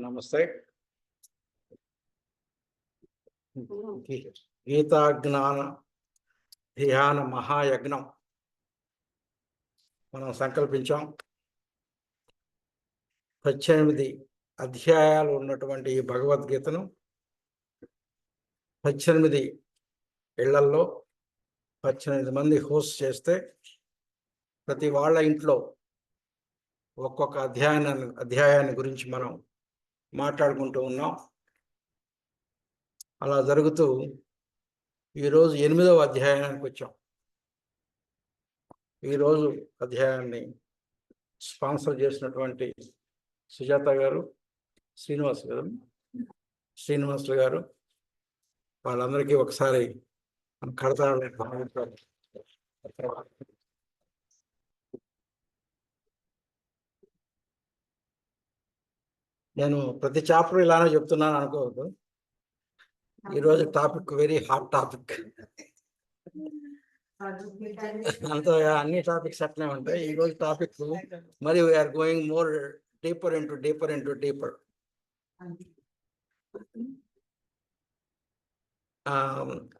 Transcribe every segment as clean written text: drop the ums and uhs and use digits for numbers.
నమస్తే. గీతా జ్ఞాన ధ్యాన మహాయజ్ఞం మనం సంకల్పించాం. 18 అధ్యాయాలు ఉన్నటువంటి ఈ భగవద్గీతను 18 ఇళ్లల్లో 18 మంది హోస్ట్ చేస్తే ప్రతి వాళ్ళ ఇంట్లో ఒక్కొక్క అధ్యాయాన్ని గురించి మనం మాట్లాడుకుంటూ ఉన్నాం. అలా జరుగుతూ ఈరోజు 8వ అధ్యాయానికి వచ్చాం. ఈరోజు అధ్యాయాన్ని స్పాన్సర్ చేసినటువంటి సుజాత గారు, శ్రీనివాసులు గారు, వాళ్ళందరికీ ఒకసారి కడతారు. నేను ప్రతి చాప్టర్ ఇలానే చెప్తున్నాను అనుకోవద్దు. ఈరోజు టాపిక్ వెరీ హాట్ టాపిక్. అంత అన్ని టాపిక్స్ అట్లే ఉంటాయి. ఈరోజు టాపిక్ మరి we're going more deeper into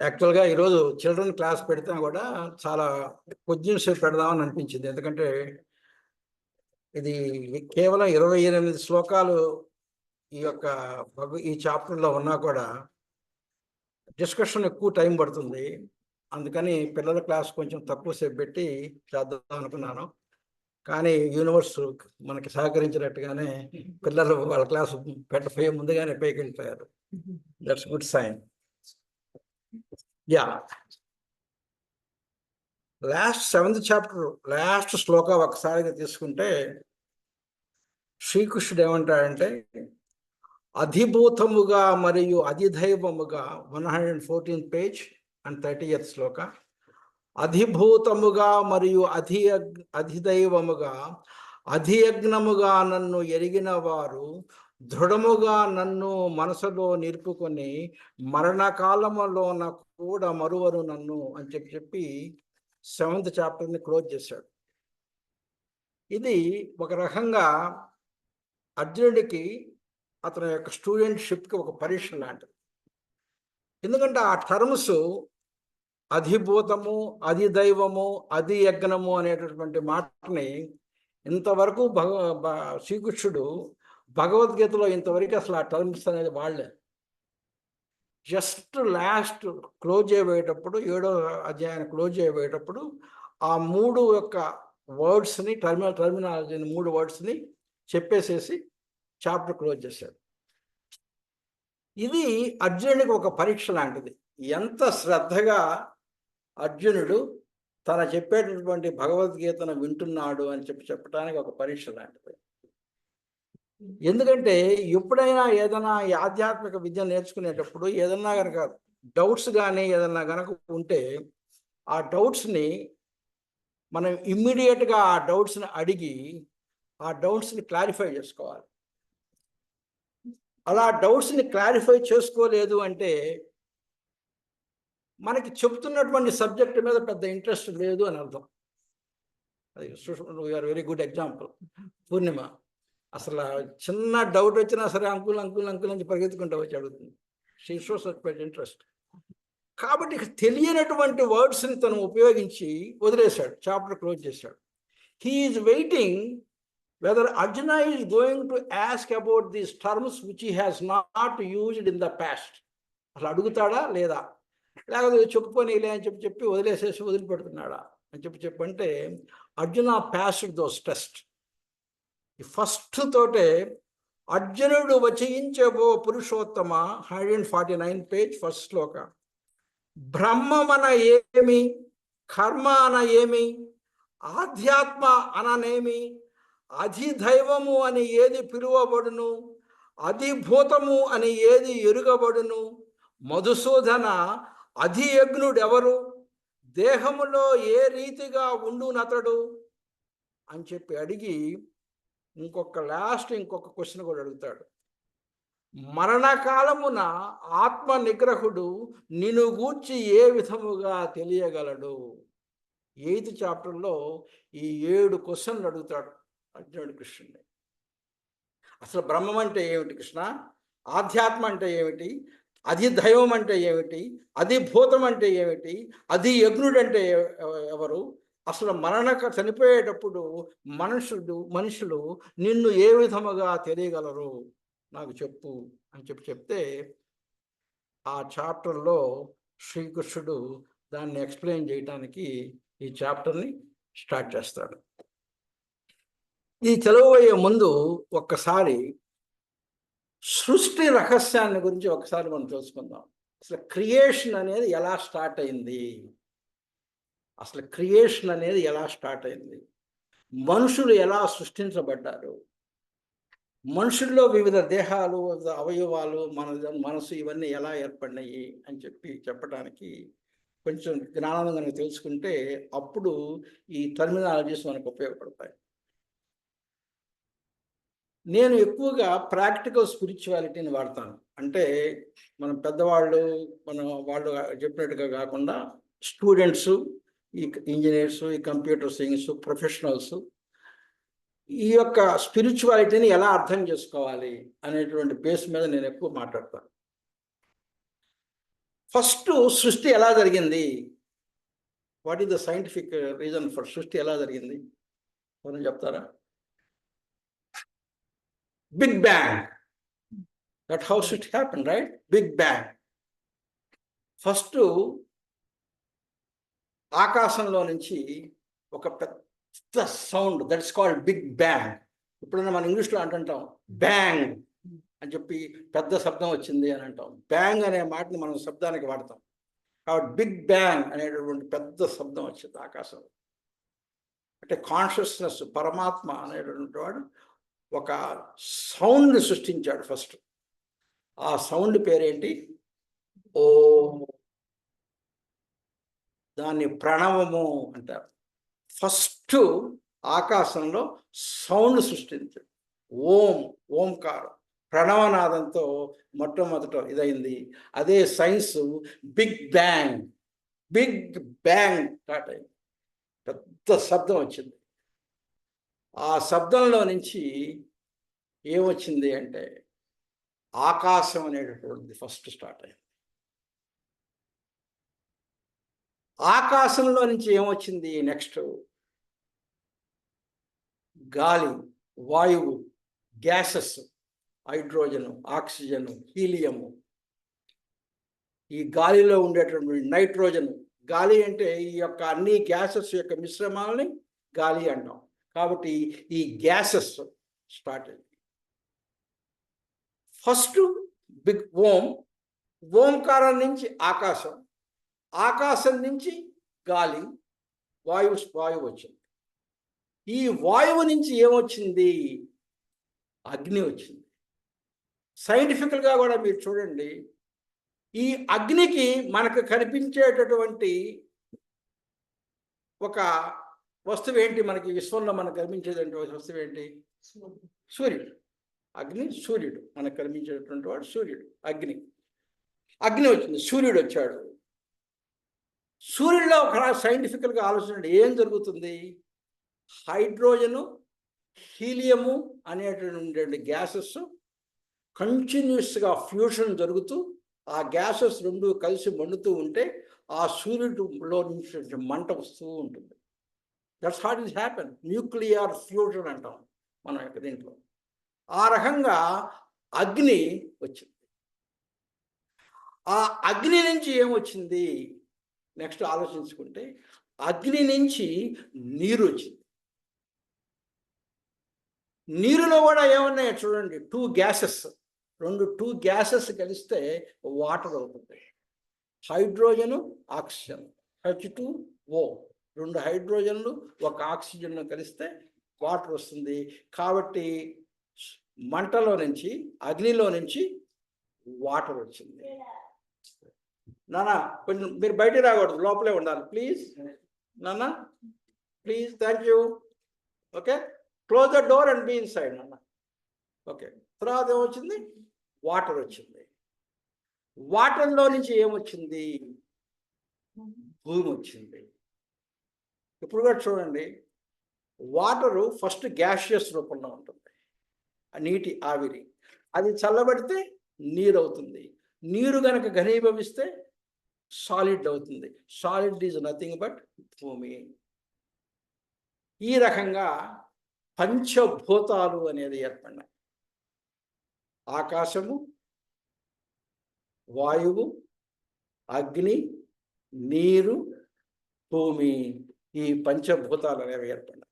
యాక్చువల్గా ఈరోజు చిల్డ్రన్ క్లాస్ పెడితే కూడా చాలా క్వశ్చన్స్ పెడదామని అనిపించింది. ఎందుకంటే ఇది కేవలం 28 శ్లోకాలు ఈ చాప్టర్లో ఉన్నా కూడా డిస్కషన్ ఎక్కువ టైం పడుతుంది. అందుకని పిల్లల క్లాస్ కొంచెం తక్కువసేపు పెట్టి చేద్దాం అనుకున్నాను. కానీ యూనివర్స్ మనకి సహకరించినట్టుగానే పిల్లలు వాళ్ళ క్లాసు పెట్టపోయే ముందుగానే పైకి వెళ్ళిపోయారు. That's good sign. Last 7th chapter last శ్లోక ఒకసారిగా తీసుకుంటే శ్రీకృష్ణుడు ఏమంటాడంటే, అధిభూతముగా మరియు అధిదైవముగా 114th పేజ్ అండ్ 30th శ్లోక. అధిభూతముగా మరియు అధిదైవముగా అధియజ్ఞముగా నన్ను ఎరిగిన వారు దృఢముగా నన్ను మనసులో నిలుపుకొని మరణకాలములోన కూడా మరువరు నన్ను అని చెప్పి 7th చాప్టర్ని క్లోజ్ చేశాడు. ఇది ఒక రకంగా అర్జునుడికి అతని యొక్క స్టూడెంట్షిప్కి ఒక పరీక్ష లాంటిది. ఎందుకంటే ఆ టర్మ్స్ అధిభూతము, అధిదైవము, అధియజ్ఞము అనేటటువంటి మాటని ఇంతవరకు శ్రీకృష్ణుడు భగవద్గీతలో ఇంతవరకు అసలు ఆ టర్మ్స్ అనేది వాడలే. జస్ట్ లాస్ట్ క్లోజ్ చేయబోయేటప్పుడు 7వ అధ్యాయాన్ని క్లోజ్ చేయబోయేటప్పుడు ఆ 3 యొక్క వర్డ్స్ని టర్మినాలజీని 3 వర్డ్స్ని చెప్పేసేసి చాప్టర్ క్లోజ్ చేశాడు. ఇది అర్జునుడికి ఒక పరీక్ష లాంటిది. ఎంత శ్రద్ధగా అర్జునుడు తన చెప్పేటటువంటి భగవద్గీతను వింటున్నాడు అని చెప్పడానికి ఒక పరీక్ష లాంటిది. ఎందుకంటే ఎప్పుడైనా ఏదైనా ఈ ఆధ్యాత్మిక విద్య నేర్చుకునేటప్పుడు ఏదన్నా కనుక డౌట్స్ కానీ ఏదన్నా కనుక ఉంటే ఆ డౌట్స్ని మనం ఇమ్మీడియట్గా ఆ డౌట్స్ని అడిగి ఆ డౌట్స్ని క్లారిఫై చేసుకోవాలి. అలా డౌట్స్ని క్లారిఫై చేసుకోలేదు అంటే మనకి చెప్తున్నటువంటి సబ్జెక్ట్ మీద పెద్ద ఇంట్రెస్ట్ లేదు అని అర్థం. అది యూఆర్ వెరీ గుడ్ ఎగ్జాంపుల్. పూర్ణిమ అసలు చిన్న డౌట్ వచ్చినా సరే అంకుల్ నుంచి పరిగెత్తుకుంటూ వచ్చి అడుగుతుంది. She shows such interest. కాబట్టి తెలియనటువంటి వర్డ్స్ని తను ఉపయోగించి వదిలేశాడు, చాప్టర్ క్లోజ్ చేశాడు. He is waiting whether Arjuna is going to ask about these terms which he has not used in the past. అసలు అడుగుతాడా లేదా, లేకపోతే చెప్పుకోనిలే అని చెప్పి వదిలిపెడుతున్నాడా అని చెప్పంటే అర్జున పాస్డ్ దోస్ టెస్ట్. ఈ ఫస్ట్ తోటే అర్జునుడు వచయించబో పురుషోత్తమ 149 పేజ్ ఫస్ట్ శ్లోక. బ్రహ్మమన ఏమి, కర్మ అన ఏమి, ఆధ్యాత్మ అననేమి, అధిదైవము అని ఏది పిలువబడును, అధిభూతము అని ఏది ఎరుగబడును, మధుసూదన అధియజ్ఞుడెవరు, దేహములో ఏ రీతిగా ఉండునతడు అని చెప్పి అడిగి ఇంకొక క్వశ్చన్ కూడా అడుగుతాడు. మరణకాలమున ఆత్మ నిగ్రహుడు నిన్ను గూర్చి ఏ విధముగా తెలియగలడు 8th చాప్టర్లో ఈ 7 క్వశ్చన్లు అడుగుతాడు అర్జునుడు కృష్ణుడిని. అసలు బ్రహ్మం అంటే ఏమిటి కృష్ణ? ఆధ్యాత్మ అంటే ఏమిటి? అది దైవం అంటే ఏమిటి? అది భూతం అంటే ఏమిటి? అది యజ్ఞుడు అంటే ఎవరు? అసలు చనిపోయేటప్పుడు మనుషులు నిన్ను ఏ విధముగా తెలియగలరు నాకు చెప్పు అని చెప్తే ఆ చాప్టర్లో శ్రీకృష్ణుడు దాన్ని ఎక్స్ప్లెయిన్ చేయడానికి ఈ చాప్టర్ని స్టార్ట్ చేస్తాడు. ఈ తెలుగుపోయే ముందు ఒక్కసారి సృష్టి రహస్యాన్ని గురించి ఒకసారి మనం తెలుసుకుందాం. అసలు క్రియేషన్ అనేది ఎలా స్టార్ట్ అయింది? మనుషులు ఎలా సృష్టించబడ్డారు? మనుషుల్లో వివిధ దేహాలు, వివిధ అవయవాలు, మనసు ఇవన్నీ ఎలా ఏర్పడినాయి అని చెప్పడానికి కొంచెం జ్ఞానం కనుక తెలుసుకుంటే అప్పుడు ఈ టర్మినాలజీస్ మనకు ఉపయోగపడతాయి. నేను ఎక్కువగా ప్రాక్టికల్ స్పిరిచువాలిటీని వాడతాను. అంటే మనం పెద్దవాళ్ళు వాళ్ళు చెప్పినట్టుగా కాకుండా స్టూడెంట్స్, ఈ ఇంజనీర్స్, ఈ కంప్యూటర్ సైన్స్ ప్రొఫెషనల్స్ ఈ యొక్క స్పిరిచువాలిటీని ఎలా అర్థం చేసుకోవాలి అనేటువంటి బేస్ మీద నేను ఎక్కువ మాట్లాడతాను. ఫస్ట్ సృష్టి ఎలా జరిగింది? What is the scientific reason for సృష్టి ఎలా జరిగింది ఎవరైనా చెప్తారా? Big bang. That how it happen, right? Big bang. First ఆకాశంలో నుంచి ఒక పెద్ద sound, that's called big bang. ఇప్పుడైనా మన ఇంగ్లీష్లో అంటుంటాం బ్యాంగ్ అని చెప్పి, పెద్ద శబ్దం వచ్చింది అని అంటాం. బ్యాంగ్ అనే మాటని మనం శబ్దానికి వాడతాం. కాబట్టి బిగ్ బ్యాంగ్ అనేటటువంటి పెద్ద శబ్దం వచ్చింది ఆకాశంలో. అంటే కాన్షియస్నెస్, పరమాత్మ అనేటటువంటి వాడు ఒక సౌండ్ సృష్టించాడు ఫస్ట్. ఆ సౌండ్ పేరేంటి? ఓ. దాన్ని ప్రణవము అంటారు. ఫస్ట్ ఆకాశంలో సౌండ్ సృష్టించాడు. ఓంకారం, ప్రణవనాదంతో మొట్టమొదట ఇదైంది. అదే సైన్స్ బిగ్ బ్యాంగ్ స్టార్ట్ అయింది. పెద్ద శబ్దం వచ్చింది. ఆ శబ్దంలో నుంచి ఏమొచ్చింది అంటే ఆకాశం అనేటటువంటిది ఫస్ట్ స్టార్ట్ అయింది. ఆకాశంలో నుంచి ఏమొచ్చింది నెక్స్ట్? గాలి, వాయువు, గ్యాసెస్, హైడ్రోజను, ఆక్సిజను, హీలియము. ఈ గాలిలో ఉండేటటువంటి నైట్రోజను. గాలి అంటే ఈ యొక్క అన్ని గ్యాసెస్ యొక్క మిశ్రమాలని గాలి అంటాం. కాబట్టి ఈ గ్యాసెస్ స్టార్ట్ అయింది. ఫస్ట్ బిగ్ ఓంకారం నుంచి ఆకాశం, ఆకాశం నుంచి గాలి, వాయువు వచ్చింది. ఈ వాయువు నుంచి ఏమొచ్చింది? అగ్ని వచ్చింది. సైంటిఫికల్గా కూడా మీరు చూడండి, ఈ అగ్నికి మనకు కనిపించేటటువంటి ఒక వస్తువు ఏంటి? మనకి విశ్వంలో మనకు కనిపించేటువంటి వస్తువు ఏంటి? సూర్యుడు. అగ్ని, సూర్యుడు. మనకు కనిపించేటటువంటి వాడు సూర్యుడు. అగ్ని వచ్చింది, సూర్యుడు వచ్చాడు. సూర్యుడిలో ఒక సైంటిఫికల్గా ఆలోచన ఏం జరుగుతుంది? హైడ్రోజను, హీలియము అనేటటువంటి గ్యాసెస్ కంటిన్యూస్గా ఫ్యూషన్ జరుగుతూ ఆ గ్యాసెస్ రెండు కలిసి మండుతూ ఉంటే ఆ సూర్యుడిలో నుంచి మంట వస్తూ ఉంటుంది. That's how it happen. Nuclear fusion అంటాం మన యొక్క దీంట్లో. ఆ రకంగా అగ్ని వచ్చింది. ఆ అగ్ని నుంచి ఏమొచ్చింది నెక్స్ట్ ఆలోచించుకుంటే, అగ్ని నుంచి నీరు వచ్చింది. నీరులో కూడా ఏమన్నాయో చూడండి, టూ గ్యాసెస్ కలిస్తే వాటర్ అవుతుంది. Hydrogen, oxygen, H2O. 2 హైడ్రోజన్లు, 1 ఆక్సిజన్ కలిస్తే వాటర్ వస్తుంది. కాబట్టి మంటలో నుంచి, అగ్నిలో నుంచి వాటర్ వచ్చింది. నాన్న కొంచెం మీరు బయటికి రాకూడదు, లోపలే ఉండాలి ప్లీజ్. నాన్న please, thank you. Okay, close the door and be inside నాన్న. ఓకే, తర్వాత ఏమొచ్చింది? వాటర్ వచ్చింది. వాటర్లో నుంచి ఏమొచ్చింది? భూమి వచ్చింది. ఇప్పుడు కూడా చూడండి, వాటరు ఫస్ట్ గ్యాషియస్ రూపంలో ఉంటుంది, నీటి ఆవిరి. అది చల్లబడితే నీరు అవుతుంది. నీరు కనుక ఘనీభవిస్తే సాలిడ్ అవుతుంది. సాలిడ్ ఈజ్ నథింగ్ బట్ భూమి. ఈ రకంగా పంచభూతాలు అనేది ఏర్పడినాయి. ఆకాశము, వాయువు, అగ్ని, నీరు, భూమి, ఈ పంచభూతాలు అనేవి ఏర్పడినాయి.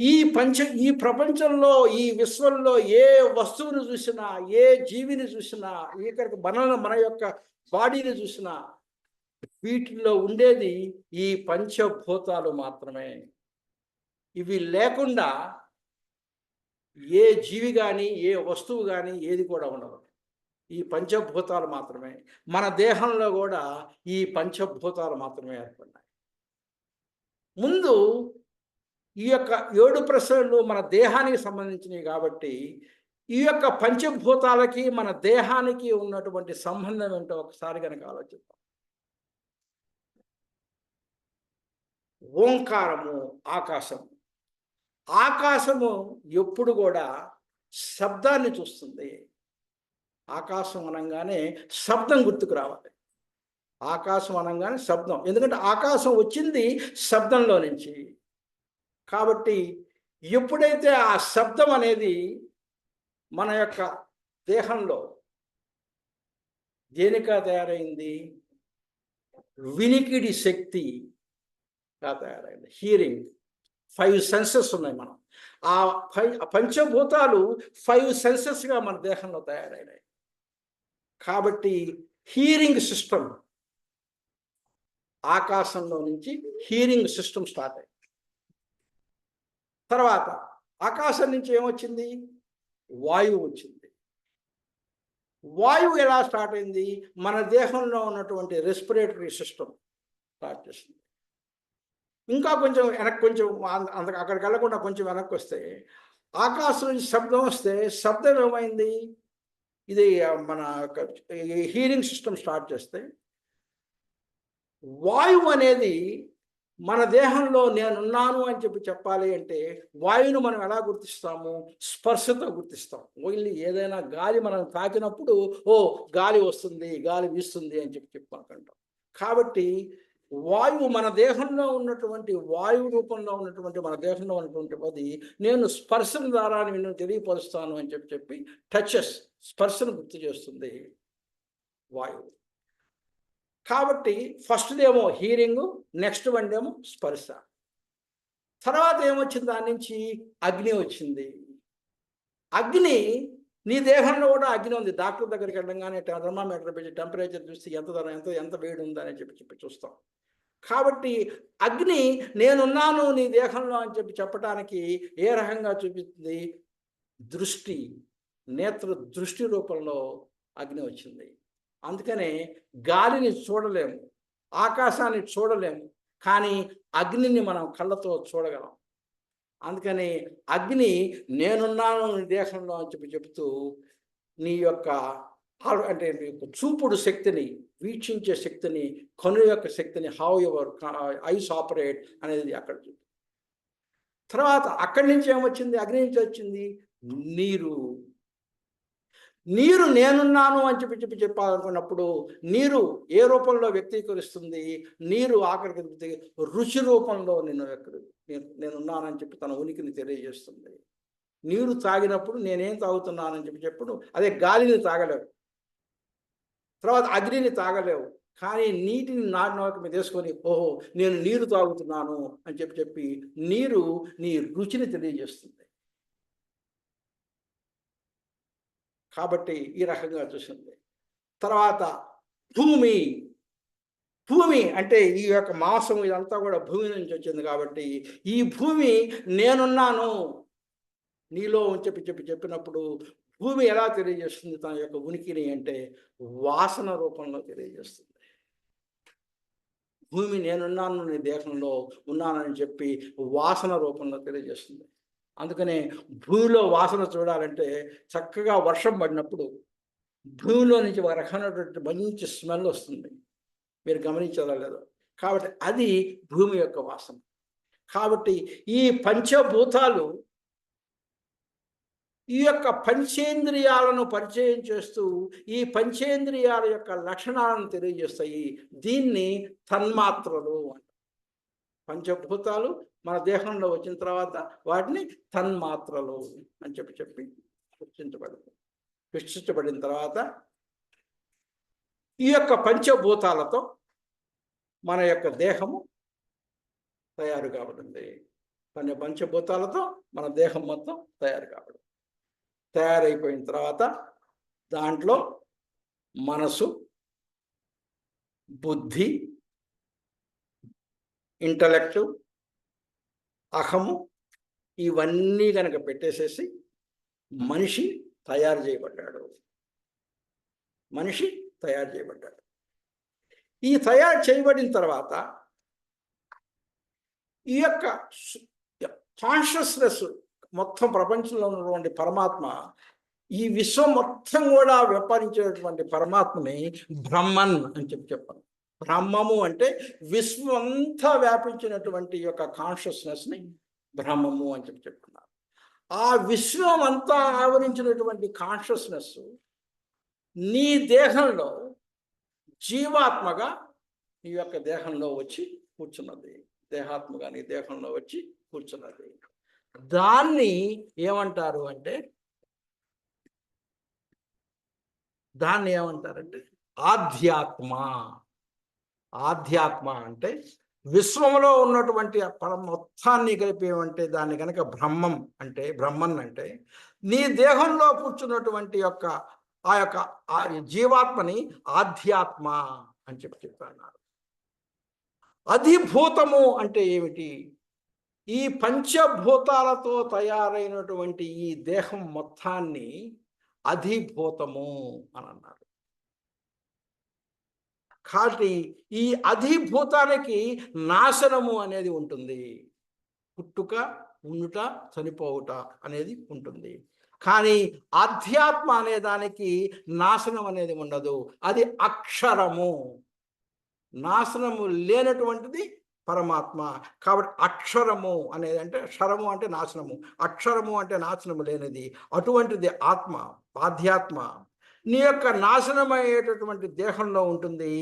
ఈ ప్రపంచంలో, ఈ విశ్వంలో ఏ వస్తువుని చూసినా, ఏ జీవిని చూసినా, ఇక్కడికి మన యొక్క బాడీని చూసినా, వీటిల్లో ఉండేది ఈ పంచభూతాలు మాత్రమే. ఇవి లేకుండా ఏ జీవి కానీ, ఏ వస్తువు కానీ, ఏది కూడా ఉండదు. ఈ పంచభూతాలు మాత్రమే. మన దేహంలో కూడా ఈ పంచభూతాలు మాత్రమే ఏర్పడినాయి. ముందు ఈ యొక్క 7 ప్రశ్నలు మన దేహానికి సంబంధించినవి కాబట్టి, ఈ యొక్క పంచభూతాలకి మన దేహానికి ఉన్నటువంటి సంబంధం ఏంటో ఒకసారి కనుక ఆలోచిద్దాం. ఓంకారము, ఆకాశము. ఆకాశము ఎప్పుడు కూడా శబ్దాన్ని చూస్తుంది. ఆకాశం అనగానే శబ్దం గుర్తుకు రావాలి. ఆకాశం అనగానే శబ్దం, ఎందుకంటే ఆకాశం వచ్చింది శబ్దంలో నుంచి. కాబట్టి ఎప్పుడైతే ఆ శబ్దం అనేది మన యొక్క దేహంలో దేనికా తయారైంది? వినికిడి శక్తిగా తయారైంది. హీరింగ్. 5 సెన్సెస్ ఉన్నాయి. మనం ఆ పంచభూతాలు 5 సెన్సెస్గా మన దేహంలో తయారైనాయి. కాబట్టి హీరింగ్ సిస్టమ్, ఆకాశంలో నుంచి హీరింగ్ సిస్టమ్ స్టార్ట్ అయింది. తర్వాత ఆకాశం నుంచి ఏమొచ్చింది? వాయువు వచ్చింది. వాయువు ఎలా స్టార్ట్ అయింది? మన దేహంలో ఉన్నటువంటి రెస్పిరేటరీ సిస్టమ్ స్టార్ట్ చేసింది. ఇంకా కొంచెం వెనక్కి, కొంచెం అక్కడికి వెళ్ళకుండా కొంచెం వెనక్కి వస్తే, ఆకాశం నుంచి శబ్దం వస్తే శబ్దం ఏమైంది? ఇది మన హీరింగ్ సిస్టమ్ స్టార్ట్ చేస్తే, వాయువు అనేది మన దేహంలో నేనున్నాను అని చెప్పాలి అంటే, వాయువును మనం ఎలా గుర్తిస్తాము? స్పర్శతో గుర్తిస్తాం. ఓన్లీ ఏదైనా గాలి మనం తాకినప్పుడు ఓ గాలి వస్తుంది, గాలి వీస్తుంది అని చెప్పుకుంటాం. కాబట్టి వాయువు, మన దేహంలో ఉన్నటువంటి వాయువు రూపంలో ఉన్నటువంటి మన దేహంలో ఉన్నటువంటి అది నేను స్పర్శన ద్వారా నేను తెలియపరుస్తాను అని చెప్పి టచెస్, స్పర్శను గుర్తు చేస్తుంది వాయువు. కాబట్టి ఫస్ట్దేమో హీరింగ్, నెక్స్ట్ వన్ ఏమో స్పర్శ. తర్వాత ఏమొచ్చింది? దాని నుంచి అగ్ని వచ్చింది. అగ్ని, నీ దేహంలో కూడా అగ్ని ఉంది. డాక్టర్ దగ్గరికి వెళ్ళంగానే థర్మామీటర్ పెట్టి టెంపరేచర్ చూస్తే ఎంత వేడి ఉందని చెప్పి చూస్తాం. కాబట్టి అగ్ని నేనున్నాను నీ దేహంలో అని చెప్పడానికి ఏ రకంగా చూపిస్తుంది? దృష్టి, నేత్ర దృష్టి రూపంలో అగ్ని వచ్చింది. అందుకనే గాలిని చూడలేము, ఆకాశాన్ని చూడలేము, కానీ అగ్నిని మనం కళ్ళతో చూడగలం. అందుకని అగ్ని నేనున్నాను నీ దేహంలో అని చెప్తూ నీ యొక్క అంటే చూపుడు శక్తిని, వీక్షించే శక్తిని, కను యొక్క శక్తిని, హౌ యువర్ ఐస్ ఆపరేట్ అనేది అక్కడ చూపు. తర్వాత అక్కడి నుంచి ఏమొచ్చింది? అగ్ని నుంచి వచ్చింది నీరు. నీరు నేనున్నాను అని చెప్పాలనుకున్నప్పుడు నీరు ఏ రూపంలో వ్యక్తీకరిస్తుంది? నీరు ఆఖరికి రుచి రూపంలో నేనున్నానని చెప్పి తన ఉనికిని తెలియజేస్తుంది. నీరు తాగినప్పుడు నేనేం తాగుతున్నానని చెప్పినప్పుడు అదే గాలిని తాగలేవు, తర్వాత అగ్నిని తాగలేవు, కానీ నీటిని నోటి మీద వేసుకొని ఓహో నేను నీరు తాగుతున్నాను అని చెప్పి నీరు నీ రుచిని తెలియజేస్తుంది. కాబట్టి ఈ రకంగా చూసింది. తర్వాత భూమి. భూమి అంటే ఈ యొక్క మాంసం ఇదంతా కూడా భూమి నుంచి వచ్చింది. కాబట్టి ఈ భూమి నేనున్నాను నీలో చెప్పినప్పుడు భూమి ఎలా తెలియజేస్తుంది తన యొక్క ఉనికిని అంటే వాసన రూపంలో తెలియజేస్తుంది. భూమి నేనున్నాను నీ దేహంలో ఉన్నానని చెప్పి వాసన రూపంలో తెలియజేస్తుంది. అందుకనే భూమిలో వాసన చూడాలంటే చక్కగా వర్షం పడినప్పుడు భూమిలో నుంచి ఒక రకమైనటువంటి మంచి స్మెల్ వస్తుంది. మీరు గమనించారా లేదో? కాబట్టి అది భూమి యొక్క వాసన. కాబట్టి ఈ పంచభూతాలు ఈ యొక్క పంచేంద్రియాలను పరిచయం చేస్తూ ఈ పంచేంద్రియాల యొక్క లక్షణాలను తెలియజేస్తాయి. దీన్ని తన్మాత్రలు అంటారు. పంచభూతాలు మన దేహంలో వచ్చిన తర్వాత వాటిని తన్మాత్రలు అని చెప్పి సృష్టించబడిన తర్వాత ఈ యొక్క పంచభూతాలతో మన యొక్క దేహము తయారు కాబడింది. పంచభూతాలతో మన దేహం మొత్తం తయారు కాబడింది. తయారైపోయిన తర్వాత దాంట్లో మనసు, బుద్ధి, ఇంటలెక్టు, అహము ఇవన్నీ కనుక పెట్టేసేసి మనిషి తయారు చేయబడ్డాడు. మనిషి తయారు చేయబడ్డాడు. ఈ తయారు చేయబడిన తర్వాత ఈ యొక్క కాన్షియస్నెస్ మొత్తం ప్రపంచంలో ఉన్నటువంటి పరమాత్మ, ఈ విశ్వం మొత్తం కూడా వ్యాపరించేటువంటి పరమాత్మని బ్రహ్మన్ అని చెప్పాను. బ్రహ్మము అంటే విశ్వం అంతా వ్యాపించినటువంటి యొక్క కాన్షియస్నెస్ని బ్రహ్మము అని చెప్తున్నారు. ఆ విశ్వం అంతా ఆవరించినటువంటి కాన్షియస్నెస్ నీ దేహంలో జీవాత్మగా నీ యొక్క దేహంలో వచ్చి కూర్చున్నది. దేహాత్మగా నీ దేహంలో వచ్చి కూర్చున్నది. దాన్ని ఏమంటారు అంటే ఆధ్యాత్మ. ఆధ్యాత్మ అంటే విశ్వంలో ఉన్నటువంటి మొత్తాన్ని కలిపేమంటే దాన్ని కనుక బ్రహ్మం అంటే బ్రహ్మన్ అంటే నీ దేహంలో కూర్చున్నటువంటి యొక్క ఆ యొక్క జీవాత్మని ఆధ్యాత్మ అని చెప్పన్నారు. అధిభూతము అంటే ఏమిటి? ఈ పంచభూతాలతో తయారైనటువంటి ఈ దేహం మొత్తాన్ని అధిభూతము అని అన్నారు. కాబట్టి ఈ అధిభూతానికి నాశనము అనేది ఉంటుంది. పుట్టుక, ఉండుట, చనిపోవుట అనేది ఉంటుంది. కానీ ఆధ్యాత్మ అనే దానికి నాశనం అనేది ఉండదు. అది అక్షరము. నాశనము లేనటువంటిది పరమాత్మ. కాబట్టి అక్షరము అనేది అంటే క్షరము అంటే నాశనము, అక్షరము అంటే నాశనము లేనిది. అటువంటిది ఆత్మ, ఆధ్యాత్మ. నీ యొక్క నాశనమయ్యేటటువంటి దేహంలో ఉంటుంది.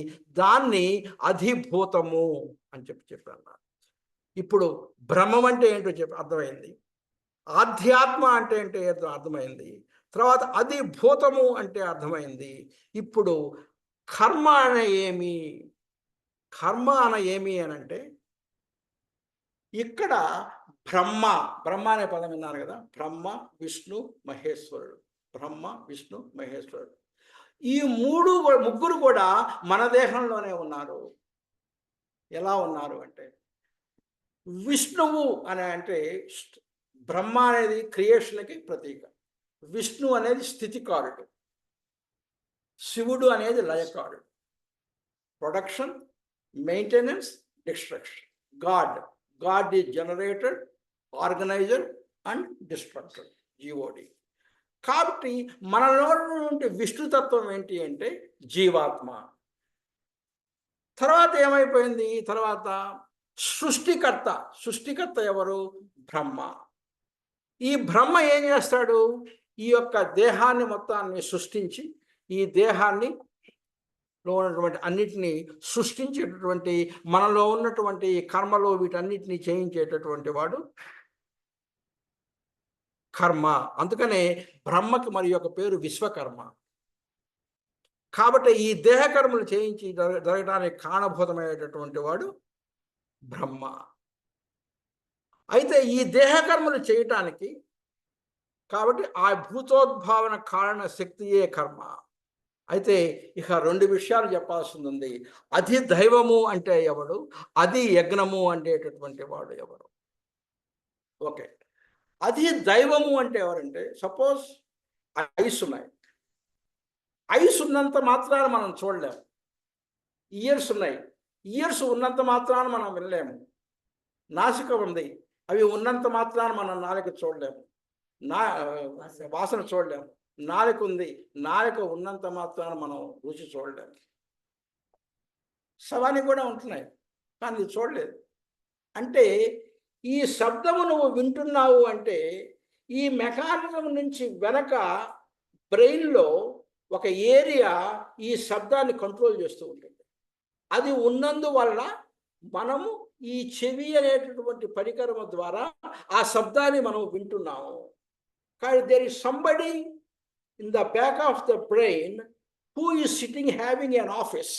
దాన్ని అధిభూతము అని చెప్పాను. ఇప్పుడు బ్రహ్మం అంటే ఏంటో అర్థమైంది. ఆధ్యాత్మ అంటే ఏంటో అర్థమైంది. తర్వాత అధిభూతము అంటే అర్థమైంది. ఇప్పుడు కర్మ అనే ఏమి? కర్మ అన ఏమి అని అంటే ఇక్కడ బ్రహ్మ అనే పదం విన్నారు కదా. బ్రహ్మ, విష్ణు, మహేశ్వరుడు. బ్రహ్మ, విష్ణు, మహేశ్వరుడు ఈ ముగ్గురు కూడా మన దేహంలోనే ఉన్నారు. ఎలా ఉన్నారు అంటే విష్ణువు అని అంటే బ్రహ్మ అనేది క్రియేషన్కి ప్రతీక, విష్ణు అనేది స్థితికారుడు, శివుడు అనేది లయకారుడు. Production, maintenance, destruction. God is generator, organizer and destructor. GOD. కాబట్టి మనలో నుండి విష్ణుతత్వం ఏంటి అంటే జీవాత్మ. తర్వాత ఏమైపోయింది? తర్వాత సృష్టికర్త ఎవరు? బ్రహ్మ. ఈ బ్రహ్మ ఏం చేస్తాడు? ఈ యొక్క దేహాన్ని మొత్తాన్ని సృష్టించి ఈ దేహాన్ని లో ఉన్నటువంటి అన్నిటినీ సృష్టించేటటువంటి, మనలో ఉన్నటువంటి కర్మలో వీటన్నిటినీ చేయించేటటువంటి వాడు కర్మ. అందుకనే బ్రహ్మకి మరి యొక్క పేరు విశ్వకర్మ. కాబట్టి ఈ దేహకర్మలు చేయించి జరగడానికి కారణభూతమైనటువంటి వాడు బ్రహ్మ. అయితే ఈ దేహకర్మలు చేయటానికి కాబట్టి ఆ భూతోద్భావన కారణ శక్తియే కర్మ. అయితే ఇక రెండు విషయాలు చెప్పాల్సింది ఉంది. అధి దైవము అంటే ఎవడు, అధి యజ్ఞము అంటేటటువంటి వాడు ఎవరు? ఓకే, అధి దైవము అంటే ఎవరంటే సపోజ్ ఐస్ ఉన్నాయి. ఐస్ ఉన్నంత మాత్రాన మనం చూడలేము. ఇయర్స్ ఉన్నాయి, ఇయర్స్ ఉన్నంత మాత్రాన మనం వినలేము. నాసిక ఉంది, అవి ఉన్నంత మాత్రాన మనం నాలుక చూడలేము, వాసన చూడలేము. నాలుక ఉంది, నాలుక ఉన్నంత మాత్రాన మనం రుచి చూడలేము. శవానికి కూడా ఉంటున్నాయి, కానీ ఇది చూడలేదు. అంటే ఈ శబ్దము నువ్వు వింటున్నావు అంటే ఈ మెకానిజం నుంచి వెనక బ్రెయిన్లో ఒక ఏరియా ఈ శబ్దాన్ని కంట్రోల్ చేస్తూ ఉంటుంది. అది ఉన్నందువల్ల మనము ఈ చెవి అనేటటువంటి పరికరం ద్వారా ఆ శబ్దాన్ని మనం వింటున్నాము. కానీ there is somebody in the back of the brain who is sitting having an office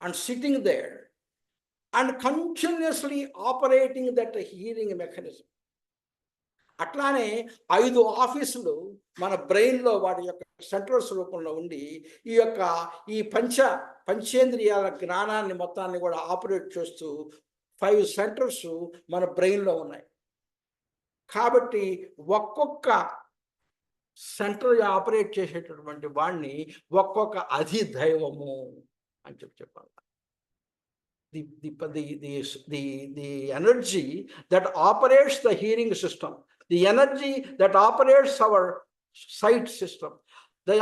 and sitting there and continuously operating that hearing mechanism. అట్లానే 5 ఆఫీసులు మన బ్రెయిన్లో వాటి యొక్క సెంట్రల్స్ రూపంలో ఉండి ఈ పంచేంద్రియాల జ్ఞానాన్ని మొత్తాన్ని కూడా ఆపరేట్ చేస్తూ 5 సెంటర్స్ మన బ్రెయిన్లో ఉన్నాయి. కాబట్టి ఒక్కొక్క సెంటర్ ఆపరేట్ చేసేటటువంటి వాడిని ఒక్కొక్క అధిదైవము అని చెప్పాలి. the energy that operates the hearing system, the energy that operates our sight system, the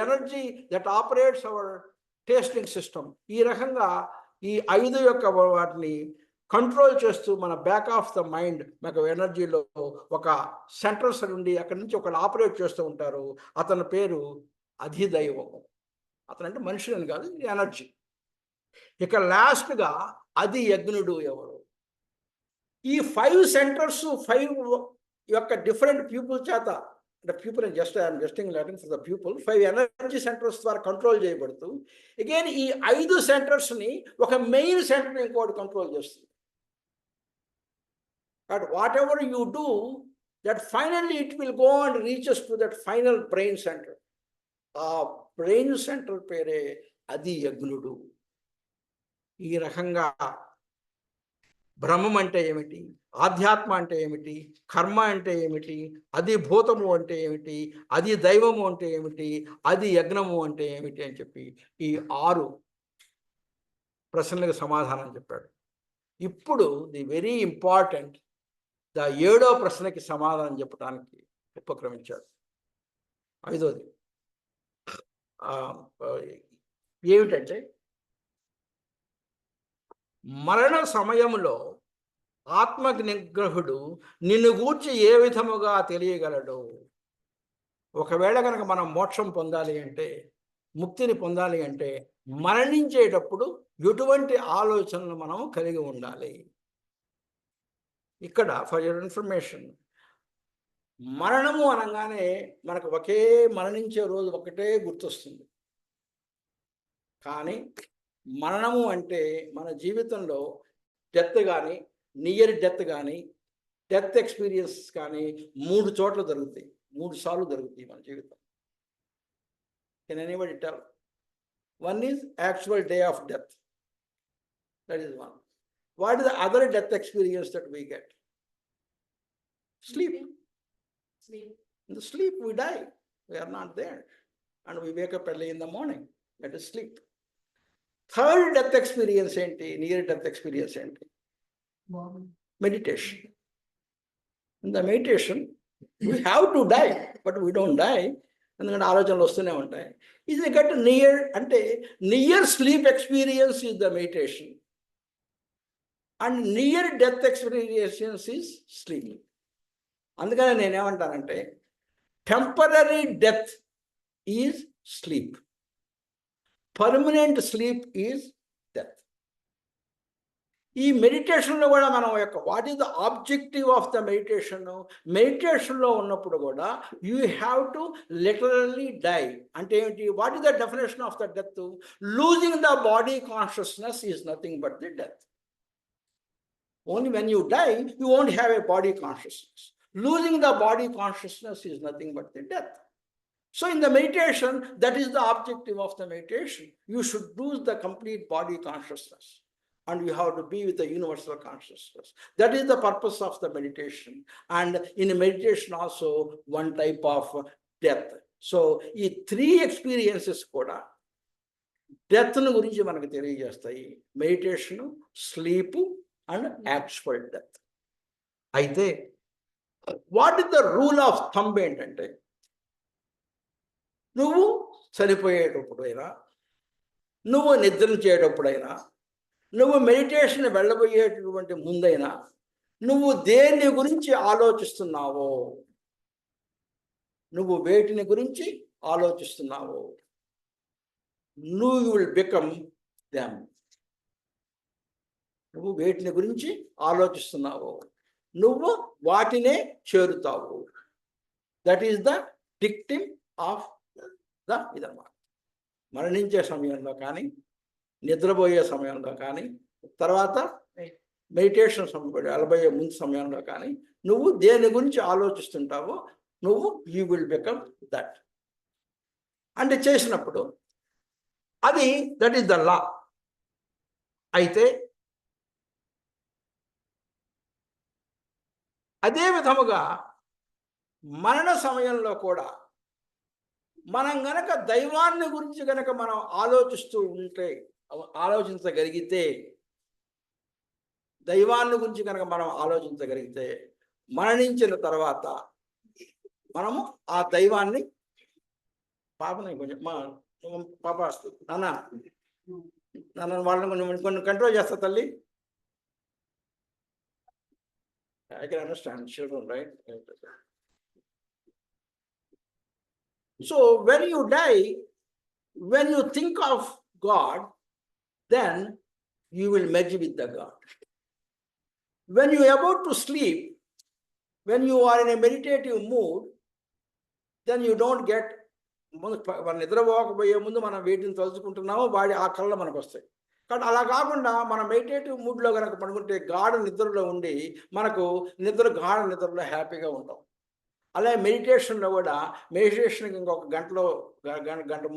energy that operates our tasting system, ఈ రకంగా ఈ 5 యొక్క వాటిని కంట్రోల్ చేస్తూ మన బ్యాక్ ఆఫ్ ద మైండ్ మనకు ఎనర్జీలో ఒక సెంటర్స్ నుండి అక్కడి నుంచి ఒకళ్ళు ఆపరేట్ చేస్తూ ఉంటారు. అతని పేరు అధిదైవము. అతను అంటే మనుషులని కాదు, ఎనర్జీ. ఇక లాస్ట్గా అది యజ్ఞుడు ఎవరు? ఈ 5 సెంటర్స్ 5 యొక్క డిఫరెంట్ పీపుల్ చేత, అంటే పీపుల్ అండ్ ఐఎమ్ జస్టింగ్ లాటింగ్ for the people, 5 energy centres ద్వారా కంట్రోల్ చేయబడుతూ అగైన్ ఈ 5 సెంటర్స్ని ఒక మెయిన్ సెంటర్ ఇంకోటి కంట్రోల్ చేస్తుంది. But whatever you do, that finally it will go and reaches to that final brain center. Brain center pere adi yagnudu. ఈ రకంగా బ్రహ్మం అంటే ఏమిటి, ఆధ్యాత్మ అంటే ఏమిటి, కర్మ అంటే ఏమిటి, అది భూతము అంటే ఏమిటి, అది దైవము అంటే ఏమిటి, అది యజ్ఞము అంటే ఏమిటి అని చెప్పి ఈ 6 ప్రశ్నలకు సమాధానం చెప్పాడు. ఇప్పుడు ది వెరీ ఇంపార్టెంట్ 7వ ప్రశ్నకి సమాధానం చెప్పడానికి ఉపక్రమించాడు. 5వది ఏమిటంటే, మరణ సమయంలో ఆత్మ నిగ్రహుడు నిన్ను గూర్చి ఏ విధముగా తెలియగలడు? ఒకవేళ కనుక మనం మోక్షం పొందాలి అంటే, ముక్తిని పొందాలి అంటే మరణించేటప్పుడు ఎటువంటి ఆలోచనలు మనం కలిగి ఉండాలి? ఇక్కడ ఫర్ యువర్ ఇన్ఫర్మేషన్, మరణము అనగానే మనకు మరణించే రోజు ఒకటే గుర్తొస్తుంది. కానీ మరణము అంటే మన జీవితంలో డెత్ కానీ, నియర్ డెత్ కానీ, డెత్ ఎక్స్పీరియన్స్ కానీ 3 చోట్ల జరుగుతాయి, 3 సార్లు జరుగుతాయి మన జీవితం. Can anybody tell? One is actual day of death. That is one. What is the other death experience that we get? Sleep. In the sleep we die. We are not there. And we wake up early in the morning. That is sleep. Third death experience enti, near death experience enti? Meditation. In the meditation, we have to die, but we don't die. ఎందుకంటే ఆలోచనలు వస్తూనే ఉంటాయి. ఇది గట్ near అంటే near sleep experience is the meditation and near death experience is sleep. అందుకని నేనేమంటానంటే temporary death is sleep, permanent sleep is death. ఈ మెడిటేషన్లో కూడా మనం what is the objective of the మెడిటేషన్లో ఉన్నప్పుడు కూడా you have to literally die. అంటే ఏంటి? What is the definition of the death? Losing the body consciousness is nothing but the death. Only when you die you won't have a body consciousness. Losing the body consciousness is nothing but the death. So in the meditation, that is the objective of the meditation. You should lose the complete body consciousness and you have to be with the universal consciousness. That is the purpose of the meditation. And in meditation also one type of death. So ఈ 3 experiences కూడా death ను గురించి మనకు తెలియజేస్తాయి. Meditation, sleep and actual death. అయితే what is the rule of thumb ఏంటంటే, నువ్వు చనిపోయేటప్పుడైనా, నువ్వు నిద్రించేటప్పుడైనా, నువ్వు మెడిటేషన్ వెళ్ళబోయేటటువంటి ముందైనా నువ్వు దేని గురించి ఆలోచిస్తున్నావో, నువ్వు వేటిని గురించి ఆలోచిస్తున్నావో, నువ్వు విల్ బికమ్ దెమ్. నువ్వు వేటిని గురించి ఆలోచిస్తున్నావో నువ్వు వాటినే చేరుతావు. దట్ ఈస్ ద డిక్టిమ్ ఆఫ్ ఇదన్నమాట. మరణించే సమయంలో కానీ, నిద్రపోయే సమయంలో కానీ, తర్వాత మెడిటేషన్ వెళ్ళబోయే ముందు సమయంలో కానీ నువ్వు దేని గురించి ఆలోచిస్తుంటావో నువ్వు యూ విల్ బికమ్ దట్. అంటే చేసినప్పుడు అది దట్ ఈస్ ద లా. అయితే అదే విధముగా మరణ సమయంలో కూడా మనం గనక దైవాన్ని గురించి గనక మనం ఆలోచించగలిగితే, దైవాన్ని గురించి కనుక మనం ఆలోచించగలిగితే మరణించిన తర్వాత మనము ఆ దైవాన్ని పాపని కొంచెం పాప నాన్న వాళ్ళని కొన్ని కంట్రోల్ చేస్తా తల్లి. I can understand children, right? So when you die, when you think of God, then you will merge with the God. When you are about to sleep, when you are in a meditative mood, then you don't get నిద్రపోకపోయే ముందు మనం వేటిని తలుచుకుంటున్నామో వాడి ఆ కళ్ళ మనకు వస్తాయి. కాబట్టి అలా కాకుండా మనం మెడిటేటివ్ మూడ్లో కనుక పడుకుంటే గాఢ నిద్రలో ఉండి మనకు గాఢ నిద్రలో హ్యాపీగా ఉంటాం. అలాగే మెడిటేషన్లో కూడా మెడిటేషన్కి ఇంకొక గంట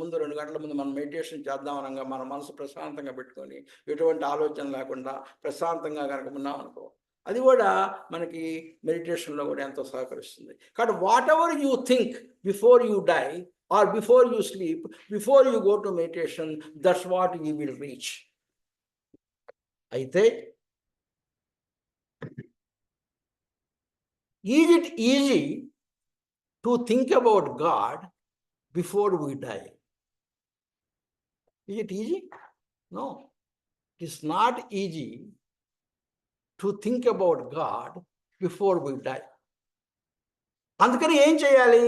ముందు 2 గంటల ముందు మనం మెడిటేషన్ చేద్దామనగా మన మనసు ప్రశాంతంగా పెట్టుకొని ఎటువంటి ఆలోచన లేకుండా ప్రశాంతంగా కనుక ఉన్నాం అనుకో, అది కూడా మనకి మెడిటేషన్లో కూడా ఎంతో సహకరిస్తుంది. కాబట్టి whatever you think before you die or before you sleep, before you go to meditation, that's what you will reach. అయితే is it easy to think about God before we die? Is it easy? No, it is not easy to think about God before we die. అందుకని ఏం చేయాలి?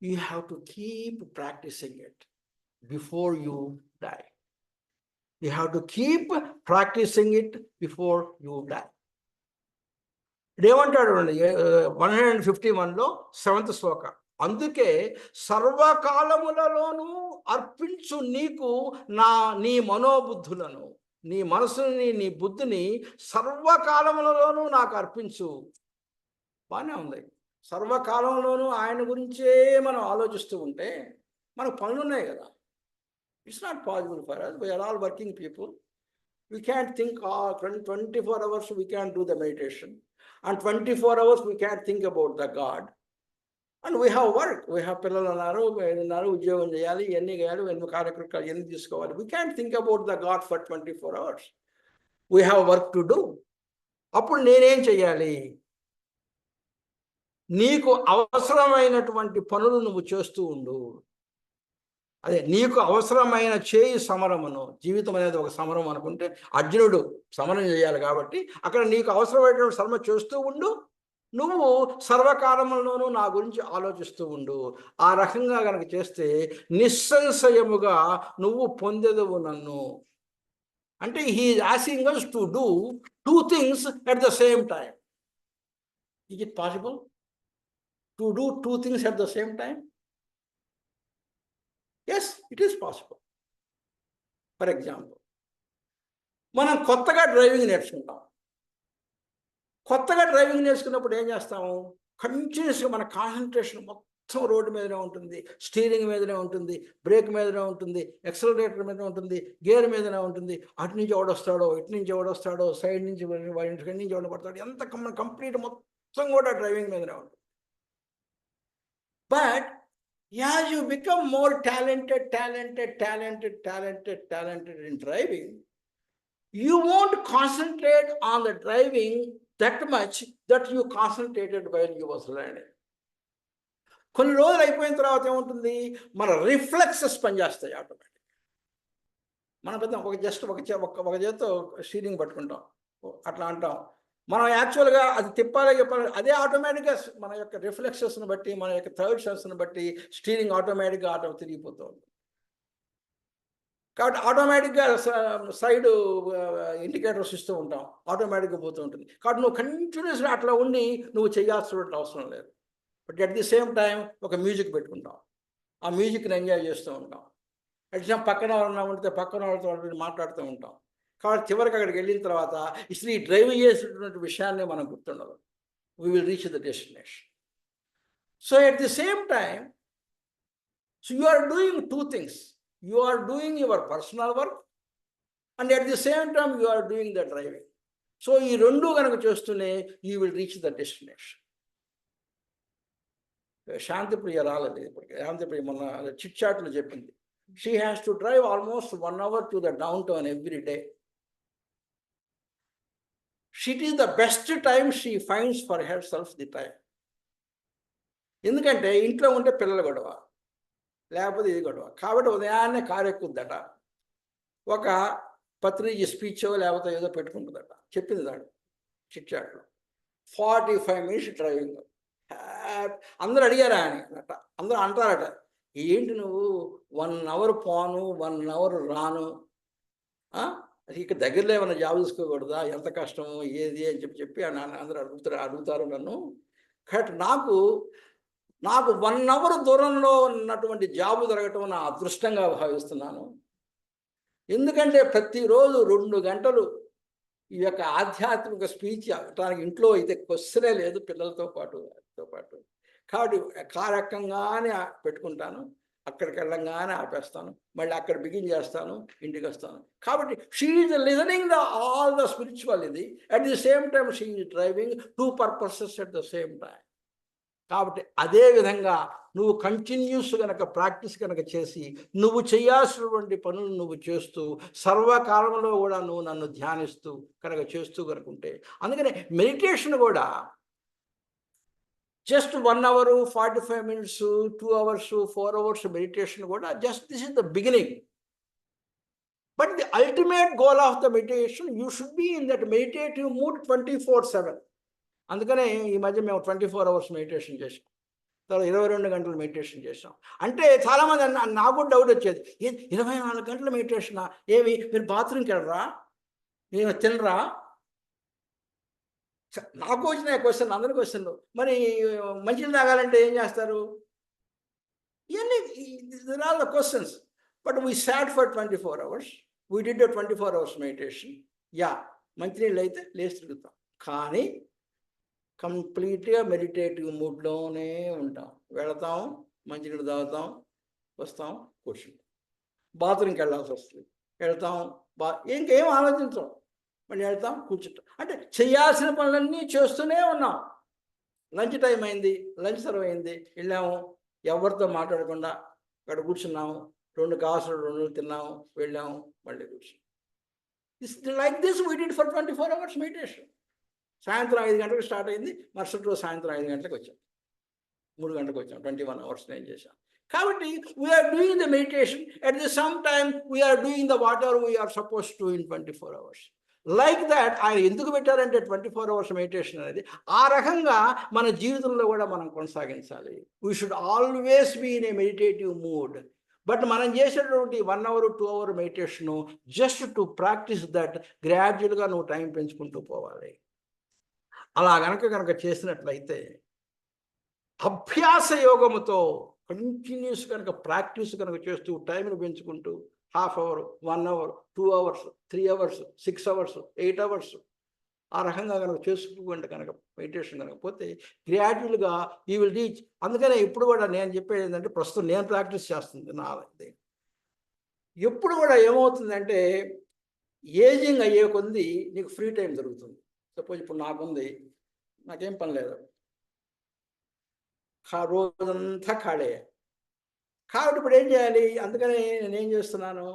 You have to keep practicing it before you die. You have to keep practicing it before you die. ఏమంటాడు 151లో 7th శ్లోక, అందుకే సర్వకాలములలోనూ అర్పించు నీకు నీ మనోబుద్ధులను, నీ మనసుని, నీ బుద్ధిని సర్వకాలములలోనూ నాకు అర్పించు. బాగానే ఉంది. సర్వకాలంలోనూ ఆయన గురించే మనం ఆలోచిస్తూ ఉంటే మనకు పనులు ఉన్నాయి కదా. It's not possible for us. We are all working people. We can't think 24 hours we can't do the meditation. And 24 hours we can't think about the God. And we have work. We have పిల్లలు ఉన్నారు, ఉద్యోగం చేయాలి, ఎన్ని చేయాలి, ఎన్ని కార్యక్రమాలు ఎన్ని తీసుకోవాలి. We can't think about the God for 24 hours. We have work to do. అప్పుడు నేనేం చేయాలి? నీకు అవసరమైనటువంటి పనులు నువ్వు చేస్తూ ఉండు. అదే నీకు అవసరమైన చేయి సమరమును. జీవితం అనేది ఒక సమరం అనుకుంటే అర్జునుడు సమరం చేయాలి కాబట్టి అక్కడ నీకు అవసరమైనటువంటి శ్రమ చేస్తూ ఉండు. నువ్వు సర్వకాలంలోనూ నా గురించి ఆలోచిస్తూ ఉండు. ఆ రకంగా కనుక చేస్తే నిస్సంశయముగా నువ్వు పొందెదవు నన్ను. అంటే he is asking us to do 2 things at the same time. Is it possible to do 2 things at the same time? Yes, it is possible. For example, మనం కొత్తగా డ్రైవింగ్ నేర్చుకుంటాం. కొత్తగా డ్రైవింగ్ నేర్చుకున్నప్పుడు ఏం చేస్తాము? కంటిన్యూస్గా మన కాన్సన్ట్రేషన్ మొత్తం రోడ్డు మీదనే ఉంటుంది, స్టీరింగ్ మీదనే ఉంటుంది, బ్రేక్ మీదనే ఉంటుంది, ఎక్సలరేటర్ మీదనే ఉంటుంది, గేర్ మీదనే ఉంటుంది. అటు నుంచి ఎవడొస్తాడో, ఇటు నుంచి ఎవడొస్తాడో, సైడ్ నుంచి వాడి నుంచి ఎవడపడతాడు, ఎంత కంప్లీట్ మొత్తం కూడా డ్రైవింగ్ మీదనే ఉంటుంది. But as you become more talented in driving, you won't concentrate on the driving that much that you concentrated while you was learning. కొన్ని రోజులు అయిపోయిన తర్వాత ఏముంటుంది? మన రిఫ్లెక్సెస్ పనిచేస్తాయి ఆటోమేటిక్. మన పెద్ద ఒక జస్ట్ ఒక చేత్తో స్టీరింగ్ పట్టుకుంటాం, అట్లా అంటాం. మనం యాక్చువల్గా అది చెప్పాలి అదే ఆటోమేటిక్గా మన యొక్క రిఫ్లెక్సెస్ని బట్టి, మన యొక్క థర్డ్ సెన్స్ని బట్టి స్టీరింగ్ ఆటోమేటిక్గా తిరిగిపోతూ ఉంటుంది. కాబట్టి ఆటోమేటిక్గా సైడ్ ఇండికేటర్స్ ఇస్తూ ఉంటాం, ఆటోమేటిక్గా పోతూ ఉంటుంది. కాబట్టి నువ్వు కంటిన్యూస్గా అట్లా ఉండి నువ్వు చేయాల్సిన అవసరం లేదు. But at the same time ఒక మ్యూజిక్ పెట్టుకుంటాం, ఆ మ్యూజిక్ని ఎంజాయ్ చేస్తూ ఉంటాం. అట్లా పక్కన ఎవరన్నా ఉంటే పక్కన వాళ్ళతో మాట్లాడుతూ ఉంటాం. కాబట్టి చివరికి అక్కడికి వెళ్ళిన తర్వాత ఇసలు ఈ డ్రైవ్ చేసినటువంటి విషయాన్ని మనం గుర్తుండదు. We will reach the destination. So at the same time, so you are doing two things. You are doing your personal work and at the same time you are doing the driving. So ఈ రెండు కనుక చేస్తూనే you will reach the destination. Shantipriya రాలేదు ఇప్పటికి. శాంతిప్రియ మొన్న chit చాట్లో చెప్పింది, she has to drive almost 1 hour to the downtown every day. It is the best time she finds for herself the time. ఎందుకంటే ఇంట్లో ఉంటే పిల్లలు గొడవ, లేకపోతే ఇది గొడవ. కాబట్టి ఉదయాన్నే కారు ఎక్కుద్దట, ఒక పత్రిజీ స్పీచో లేకపోతే ఏదో పెట్టుకుంటుందట. చెప్పింది దాడు చిట్చాట్లో. 45 minutes డ్రైవింగ్. అందరూ అడిగారా అని అట, అందరూ అంటారట, ఏంటి నువ్వు 1 hour పోను 1 hour రాను, ఇక్కడ దగ్గరలో ఏమైనా జాబ్ తీసుకోకూడదా, ఎంత కష్టము ఏది అని చెప్పి అందరూ అడుగుతారు నన్ను. కాబట్టి నాకు 1 hour దూరంలో ఉన్నటువంటి జాబు దొరకటం నా అదృష్టంగా భావిస్తున్నాను. ఎందుకంటే ప్రతిరోజు 2 గంటలు ఈ యొక్క ఆధ్యాత్మిక స్పీచ్ అవటానికి ఇంట్లో అయితే క్వశ్చనే లేదు, పిల్లలతో పాటు. కాబట్టి కారు ఎక్కంగానే పెట్టుకుంటాను, అక్కడికి వెళ్ళంగానే ఆపేస్తాను, మళ్ళీ అక్కడ బిగిన్ చేస్తాను, ఇంటికి వస్తాను. కాబట్టి she is listening all the spiritual ఇది, at the same time she is driving 2 purposes at the same time. కాబట్టి అదే విధంగా నువ్వు కంటిన్యూస్ కనుక ప్రాక్టీస్ కనుక చేసి నువ్వు చేయాల్సినటువంటి పనులు నువ్వు చేస్తూ సర్వకాలంలో కూడా నువ్వు నన్ను ధ్యానిస్తూ కనుక చేస్తూ కనుకుంటే, అందుకనే మెడిటేషన్ కూడా just 1 hour 45 minutes 2 hours 4 hours meditation కూడా just this is the beginning. But the ultimate goal of the meditation you should be in that meditative mood 24/7. అందుకనే ఈ మధ్య మేము 24 hours మెడిటేషన్ చేసాం, తర్వాత 22 గంటలు మెడిటేషన్ చేసాం. అంటే చాలామంది నాకు డౌట్ వచ్చేది, 24 గంటల మెడిటేషనా, ఏమి మీరు బాత్రూమ్కి వెళ్ళరా, నేను తినరా? నాకు వచ్చిన క్వశ్చన్, అందరికి క్వశ్చన్. మరి మంచినీళ్ళు తాగాలంటే ఏం చేస్తారు? ఇవన్నీ all the questions. But we short for 24 hours. We did 24 hours meditation. మంచినీళ్ళు అయితే లేచి తిరుగుతాం, కానీ కంప్లీట్గా మెడిటేటివ్ మూడ్లోనే ఉంటాం. వెళతాం, మంచినీళ్ళు తాగుతాం, వస్తాం, కూర్చుంటాం. బాత్రూమ్కి వెళ్ళాల్సి వస్తుంది, వెళ్తాం, ఇంకేం ఆలోచించాం, మళ్ళీ వెళ్తాం, కూర్చుంటాం. అంటే చేయాల్సిన పనులన్నీ చేస్తూనే ఉన్నాం. లంచ్ టైం అయింది, లంచ్ సర్వ్ అయింది, వెళ్ళాము, ఎవరితో మాట్లాడకుండా అక్కడ కూర్చున్నాము, 2 కాసులు 2 తిన్నాము, వెళ్ళాము, మళ్ళీ కూర్చున్నాం. It's like this we did for 24 hours meditation. సాయంత్రం 5 గంటలకు స్టార్ట్ అయింది, మరుసటి రోజు సాయంత్రం 5 గంటలకు వచ్చాం, 3 గంటలకు వచ్చాం. 21 hours నేను చేశాను. కాబట్టి we're doing the meditation, at the same time we're doing the whatever we're suppose to in 24 hours. Like that ఆయన ఎందుకు పెట్టారంటే 24 hours మెడిటేషన్ అనేది ఆ రకంగా మన జీవితంలో కూడా మనం కొనసాగించాలి. We should always be in a meditative mood. But మనం చేసేటువంటి 1 hour 2 hour meditation just to practise that. గ్రాడ్యువల్గా నువ్వు టైం పెంచుకుంటూ పోవాలి. అలా కనుక చేసినట్లయితే అభ్యాస యోగముతో కంటిన్యూస్ కనుక ప్రాక్టీస్ కనుక చేస్తూ టైంను పెంచుకుంటూ 1/2 hour 1 hour 2 hours 3 hours 6 hours 8 hours ఆ రకంగా కనుక చేసుకుంటే కనుక మెడిటేషన్ కనుక పోతే గ్రాడ్యువల్గా యూ విల్ రీచ్. అందుకనే ఇప్పుడు కూడా నేను చెప్పేది ఏంటంటే, ప్రస్తుతం నేను ప్రాక్టీస్ చేస్తుంది నా ఇది ఎప్పుడు కూడా ఏమవుతుందంటే, ఏజింగ్ అయ్యే కొద్ది నీకు ఫ్రీ టైం దొరుకుతుంది. సపోజ్ ఇప్పుడు నాకుంది, నాకేం పని లేదు, రోజంతా ఖాళీ. కాబట్టి ఇప్పుడు ఏం చేయాలి? అందుకని నేనేం చేస్తున్నాను,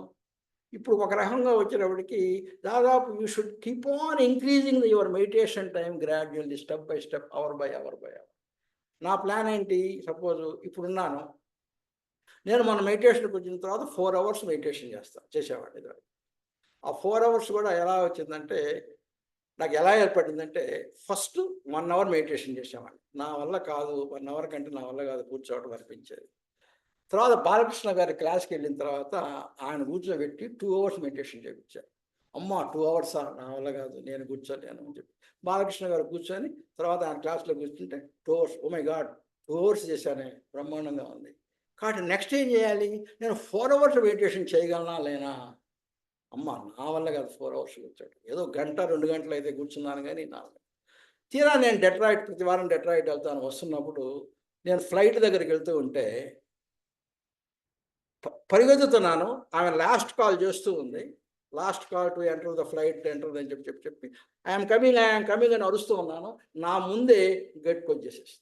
ఇప్పుడు ఒక రకంగా వచ్చేటప్పటికి దాదాపు you should keep on increasing your meditation time gradually, step by step, hour by hour. నా ప్లాన్ ఏంటి? సపోజ్ ఇప్పుడున్నాను నేను, మన మెడిటేషన్కి వచ్చిన తర్వాత 4 hours మెడిటేషన్ చేసేవాడిని. ఆ 4 అవర్స్ కూడా ఎలా వచ్చిందంటే, నాకు ఎలా ఏర్పడిందంటే, ఫస్ట్ 1 అవర్ మెడిటేషన్ చేసేవాడిని. నా వల్ల కాదు, 1 అవర్ కంటే నా వల్ల కాదు కూర్చోవడం అనిపించేది. తర్వాత బాలకృష్ణ గారి క్లాస్కి వెళ్ళిన తర్వాత ఆయన కూర్చోబెట్టి 2 అవర్స్ మెడిటేషన్ చేయించారు. అమ్మ 2 అవర్సా, నా వల్ల కాదు, నేను కూర్చోలేను అని చెప్పి బాలకృష్ణ గారు కూర్చొని తర్వాత ఆయన క్లాస్లో కూర్చుంటే 2 hours, oh my God 2 hours చేశానే, బ్రహ్మాండంగా ఉంది. కాబట్టి నెక్స్ట్ ఏం చేయాలి, నేను 4 అవర్స్ మెడిటేషన్ చేయగలనా లేనా. అమ్మ నా వల్ల కాదు 4 అవర్స్ కూర్చోడు, ఏదో గంట 2 గంటలు అయితే కూర్చున్నాను కానీ నా తీరా నేను డెట్రాయిట్, ప్రతి వారం డెట్రాయిట్ వెళ్తాను. వస్తున్నప్పుడు నేను ఫ్లైట్ దగ్గరికి వెళ్తూ ఉంటే పరిగెత్తుతున్నాను, ఆమె లాస్ట్ కాల్ చేస్తూ ఉంది. Last call to enter the flight, enter అని చెప్పి ఐఎమ్ కమింగ్ అని అరుస్తూ ఉన్నాను. నా ముందే గేట్కి వచ్చేసేసి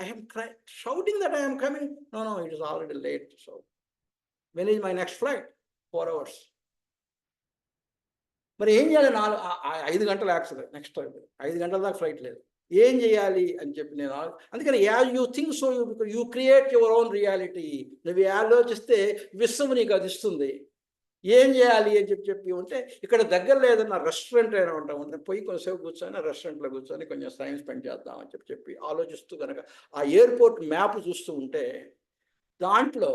I'm shouting that I'm coming, no it is already late. So when is my next flight, 4 hours. మరి ఏం చేయాలి, 5 గంటలు యాక్సిడెంట్, నెక్స్ట్ 5 గంటల దాకా ఫ్లైట్ లేదు, ఏం చేయాలి అని చెప్పి నేను అందుకని as you think so you create your own reality. నువ్వు ఆలోచిస్తే విశ్వం నీకు అది ఇస్తుంది. ఏం చేయాలి అని చెప్పి ఉంటే, ఇక్కడ దగ్గరలో ఏదన్నా రెస్టారెంట్ అయినా ఉంటే పోయి కొంచెంసేపు కూర్చొని రెస్టారెంట్లో కూర్చొని కొంచెం టైం స్పెండ్ చేద్దాం అని చెప్పి ఆలోచిస్తూ కనుక ఆ ఎయిర్పోర్ట్ మ్యాప్ చూస్తూ ఉంటే దాంట్లో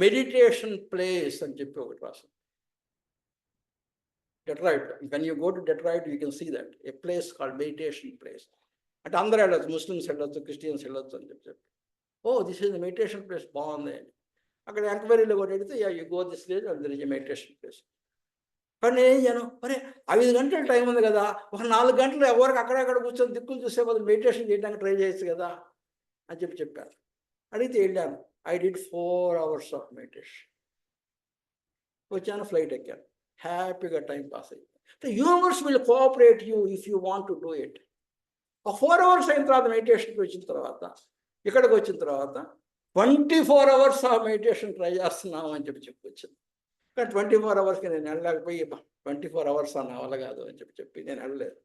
మెడిటేషన్ ప్లేస్ అని చెప్పి ఒకటి రాసింది. Detroit, when you go to Detroit you can see that a place called meditation place. అంటే అందరూ వెళ్ళొచ్చు, ముస్లిమ్స్ వెళ్ళొచ్చు, క్రిస్టియన్స్ వెళ్ళొచ్చు అని చెప్పి oh this is the meditation place, బాగుంది అని అక్కడ ఎంక్వైరీలో కూడా అడిగితే you go this place and there is a meditation place. కానీ నేను ఏం చేయను, మరి 5 గంటల టైం ఉంది కదా, ఒక 4 గంటలు ఎవరికి అక్కడక్కడ కూర్చొని దిక్కులు చూసే బదులు మెడిటేషన్ చేయడానికి ట్రై చేయొచ్చు కదా అని చెప్పారు. అడిగితే వెళ్ళాను. I did 4 hours of meditation. వచ్చాను, ఫ్లైట్ ఎక్కాను, హ్యాపీగా టైం పాస్ అయ్యింది. Universe will cooperate you if you want to do it. ఆ 4 అవర్స్ అయిన తర్వాత మెడిటేషన్కి వచ్చిన తర్వాత, ఇక్కడికి వచ్చిన తర్వాత 24 అవర్స్ ఆ మెడిటేషన్ ట్రై చేస్తున్నాము అని చెప్పి వచ్చింది. కానీ 24 అవర్స్కి నేను వెళ్ళలేకపోయి 24 అవర్స్ నా వల్ల కాదు అని చెప్పి నేను వెళ్ళలేదు.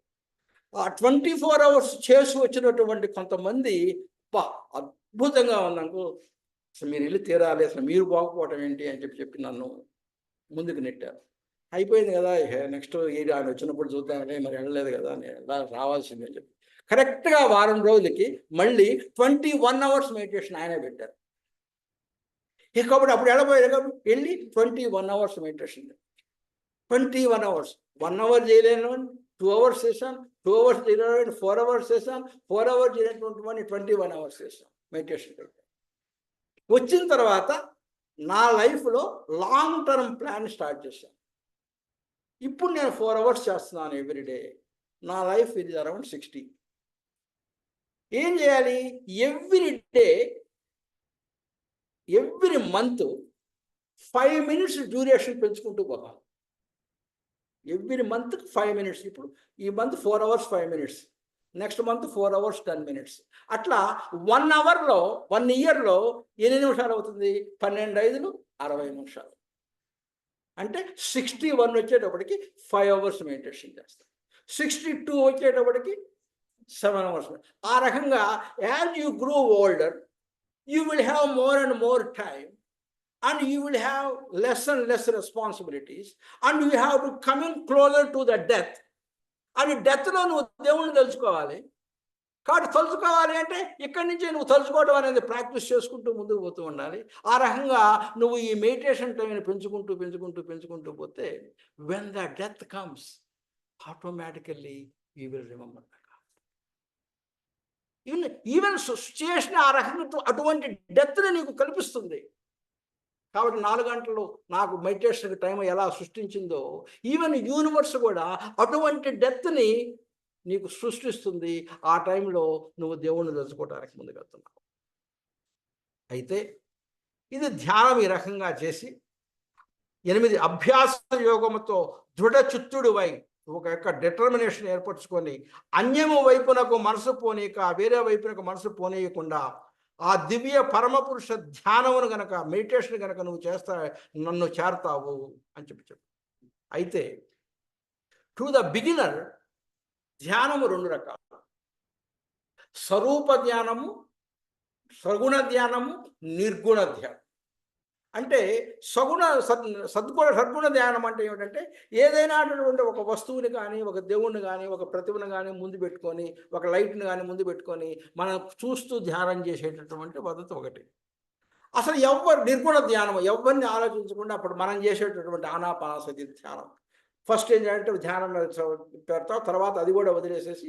ఆ 24 అవర్స్ చేసి వచ్చినటువంటి కొంతమంది అద్భుతంగా ఉన్నాకు, అసలు మీరు వెళ్ళి తీరాలి, అసలు మీరు బాగుపోవటం ఏంటి అని చెప్పి నన్ను ముందుకు నెట్టారు. అయిపోయింది కదా, నెక్స్ట్ ఆయన వచ్చినప్పుడు చూద్దామని, మరి వెళ్ళలేదు కదా, నేను రావాల్సింది అని చెప్పి కరెక్ట్గా వారం రోజులకి మళ్ళీ 21 అవర్స్ మెడిటేషన్ ఆయనే పెట్టారు. కాబట్టి అప్పుడు వెళ్ళబోయారు కాబట్టి వెళ్ళి 21 అవర్స్ మెడిటేషన్. 21 అవర్స్, 1 అవర్ చేయలేను, 2 అవర్స్ చేశాను, 2 అవర్స్ చేయలేను, 4 అవర్స్ చేశాను, 4 అవర్స్ చేయనటువంటి 21 అవర్స్ చేశాను మెడిటేషన్. వచ్చిన తర్వాత నా లైఫ్లో లాంగ్ టర్మ్ ప్లాన్ స్టార్ట్ చేశాను. ఇప్పుడు నేను 4 అవర్స్ చేస్తున్నాను ఎవ్రీడే. నా లైఫ్ ఇది అరౌండ్ 60. ఏం చేయాలి, every day, every month 5 minutes duration పెంచుకుంటూ పోతాను. Every month 5 minutes. ఇప్పుడు ఈ month 4 hours 5 minutes, next month 4 hours 10 minutes. అట్లా 1 అవర్లో 1 ఇయర్లో ఎన్ని నిమిషాలు అవుతుంది, 12 5 60 నిమిషాలు. అంటే 61 వచ్చేటప్పటికి 5 అవర్స్ మెడిటేషన్ చేస్తాను. 62 వచ్చేటప్పటికి 7 అవర్స్. ఆ రకంగా as you grow older you will have more and more time, and you will have less and less responsibilities, and you have to come in closer to the death. And డెత్లో నువ్వు దేవుణ్ణి తలుచుకోవాలి. కాబట్టి తలుచుకోవాలి అంటే ఇక్కడి నుంచే నువ్వు తలుచుకోవడం అనేది ప్రాక్టీస్ చేసుకుంటూ ముందుకు పోతూ ఉండాలి. ఆ రకంగా నువ్వు ఈ మెడిటేషన్ టైంని పెంచుకుంటూ పోతే when the death comes, automatically you will remember that. Even situation ఆ రకంగా అటువంటి డెత్ని నీకు కల్పిస్తుంది. కాబట్టి 4 గంటలు నాకు మెడిటేషన్కి టైం ఎలా సృష్టించిందో, ఈవెన్ యూనివర్స్ కూడా అటువంటి డెత్ని నీకు సృష్టిస్తుంది. ఆ టైంలో నువ్వు దేవుణ్ణి తెలుసుకోవడానికి ముందుకు వెళ్తున్నావు. అయితే ఇది ధ్యానం ఈ రకంగా చేసి 8 అభ్యాస యోగముతో దృఢ చిత్తుడివై ఒక యొక్క డిటర్మినేషన్ ఏర్పరచుకొని అన్యము వైపునకు మనసు పోనీక, వేరే వైపునకు మనసు పోనీయకుండా ఆ దివ్య పరమపురుష ధ్యానమును గనక, మెడిటేషన్ గనక నువ్వు నన్ను చేరతావు అని చెప్పి. అయితే టు ద బిగినర్ ధ్యానము 2 రకాలు: స్వరూప ధ్యానము, సగుణ ధ్యానము, నిర్గుణ ధ్యానం. అంటే సద్గుణ ధ్యానం అంటే ఏమిటంటే ఏదైనా ఒక వస్తువుని కానీ, ఒక దేవుణ్ణి కానీ, ఒక ప్రతిభను కానీ ముందు పెట్టుకొని, ఒక లైట్ని కానీ ముందు పెట్టుకొని మనం చూస్తూ ధ్యానం చేసేటటువంటి పద్ధతి ఒకటి. అసలు నిర్గుణ ధ్యానం ఎవరిని ఆలోచించకుండా అప్పుడు మనం చేసేటటువంటి ఆనాపానసతి ధ్యానం. ఫస్ట్ ఏంటంటే ధ్యానం పెడతాం, తర్వాత అది కూడా వదిలేసేసి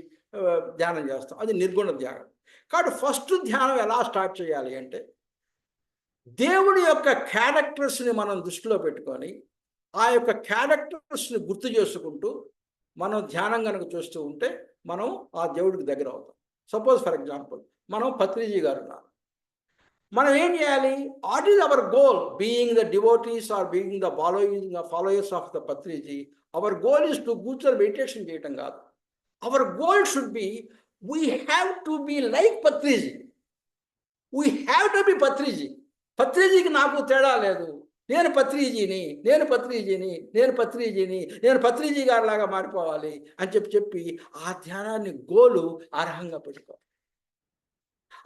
ధ్యానం చేస్తాం. అది నిర్గుణ ధ్యానం. కాబట్టి ఫస్ట్ ధ్యానం ఎలా స్టార్ట్ చేయాలి అంటే దేవుడి యొక్క క్యారెక్టర్స్ని మనం దృష్టిలో పెట్టుకొని ఆ యొక్క క్యారెక్టర్స్ని గుర్తు చేసుకుంటూ మనం ధ్యానం కనుక చూస్తూ ఉంటే మనం ఆ దేవుడికి దగ్గర అవుతాం. సపోజ్ ఫర్ ఎగ్జాంపుల్ మనం పత్రిజీ గారు ఉన్నారు. మనం ఏం చేయాలి? What is our goal? Being the devotees or being the followers of the Patriji, our goal is to కూర్చొని మెడిటేషన్ చేయటం కాదు. Our goal should be we have to be like Patriji. We have to be Patriji. పత్రిజీకి నాకు తేడా లేదు. నేను పత్రిజీని, నేను పత్రిజీని, నేను పత్రిజీని, నేను పత్రిజీ గారిలాగా మారిపోవాలి అని చెప్పి ఆ ధ్యానాన్ని గోలు అర్హంగా పెట్టుకోవాలి.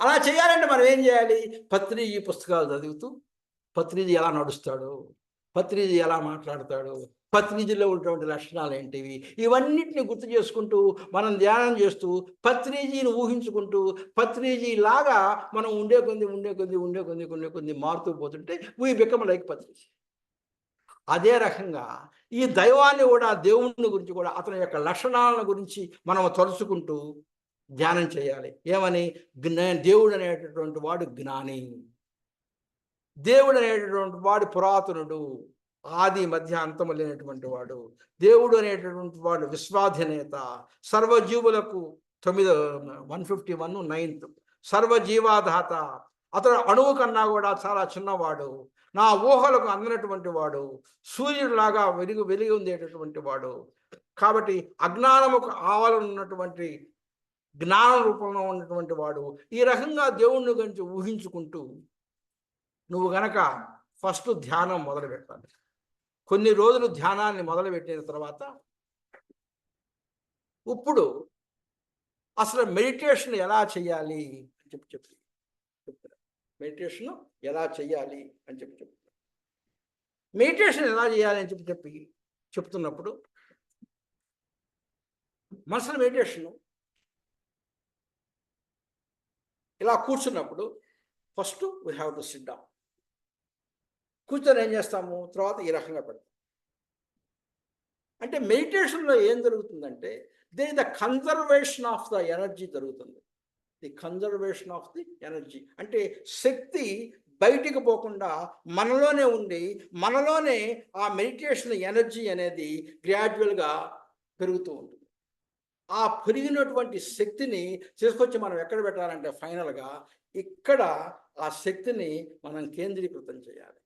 అలా చేయాలంటే మనం ఏం చేయాలి? పత్రిజీ పుస్తకాలు చదువుతూ పత్రిజీ ఎలా నడుస్తాడు, పత్రిజీ ఎలా మాట్లాడతాడు, పత్రిజీలో ఉన్నటువంటి లక్షణాలు ఏంటివి, ఇవన్నిటిని గుర్తు చేసుకుంటూ మనం ధ్యానం చేస్తూ పత్రిజీని ఊహించుకుంటూ పత్రిజీ లాగా మనం ఉండే కొద్ది మారుతూ పోతుంటే వీ బికమ్ లైక్ పత్రిజీ. అదే రకంగా ఈ దైవాన్ని కూడా, దేవుని గురించి కూడా, అతని యొక్క లక్షణాలను గురించి మనం తలుచుకుంటూ ధ్యానం చేయాలి. ఏమని? దేవుడు అనేటటువంటి వాడు జ్ఞాని, దేవుడు అనేటటువంటి వాడు పురాతనుడు, ఆది మధ్య అంతము లేనటువంటి వాడు, దేవుడు అనేటటువంటి వాడు విశ్వాధినేత, సర్వజీవులకు 151 సర్వజీవాధాత, అతడు అణువు కన్నా కూడా చాలా చిన్నవాడు, నా ఊహలకు అందినటువంటి వాడు, సూర్యుడిలాగా వెలిగి ఉండేటటువంటి వాడు. కాబట్టి అజ్ఞానముకు ఆవలనున్నటువంటి జ్ఞాన రూపంలో ఉన్నటువంటి వాడు. ఈ రకంగా దేవుణ్ణి గురించి ఊహించుకుంటూ నువ్వు గనక ఫస్ట్ ధ్యానం మొదలు పెట్టాలి. కొన్ని రోజులు ధ్యానాన్ని మొదలుపెట్టిన తర్వాత ఇప్పుడు అసలు మెడిటేషన్ ఎలా చేయాలి అని చెప్పి మెడిటేషన్ ఎలా చేయాలి అని చెప్పి మెడిటేషన్ ఎలా చేయాలి అని చెప్పి చెప్తున్నప్పుడు మనసులో మెడిటేషన్ ఇలా కూర్చున్నప్పుడు first we have to SIT down. కూర్చొని ఏం చేస్తాము? తర్వాత ఈ రకంగా పెడతాం. అంటే మెడిటేషన్లో ఏం జరుగుతుందంటే the conservation of the energy జరుగుతుంది. The conservation of the energy అంటే శక్తి బయటికి పోకుండా మనలోనే ఉండి మనలోనే ఆ మెడిటేషన్ ఎనర్జీ అనేది గ్రాడ్యువల్గా పెరుగుతూ ఉంటుంది. ఆ పెరిగినటువంటి శక్తిని తీసుకొచ్చి మనం ఎక్కడ పెట్టాలంటే ఫైనల్గా ఇక్కడ ఆ శక్తిని మనం కేంద్రీకృతం చేయాలి.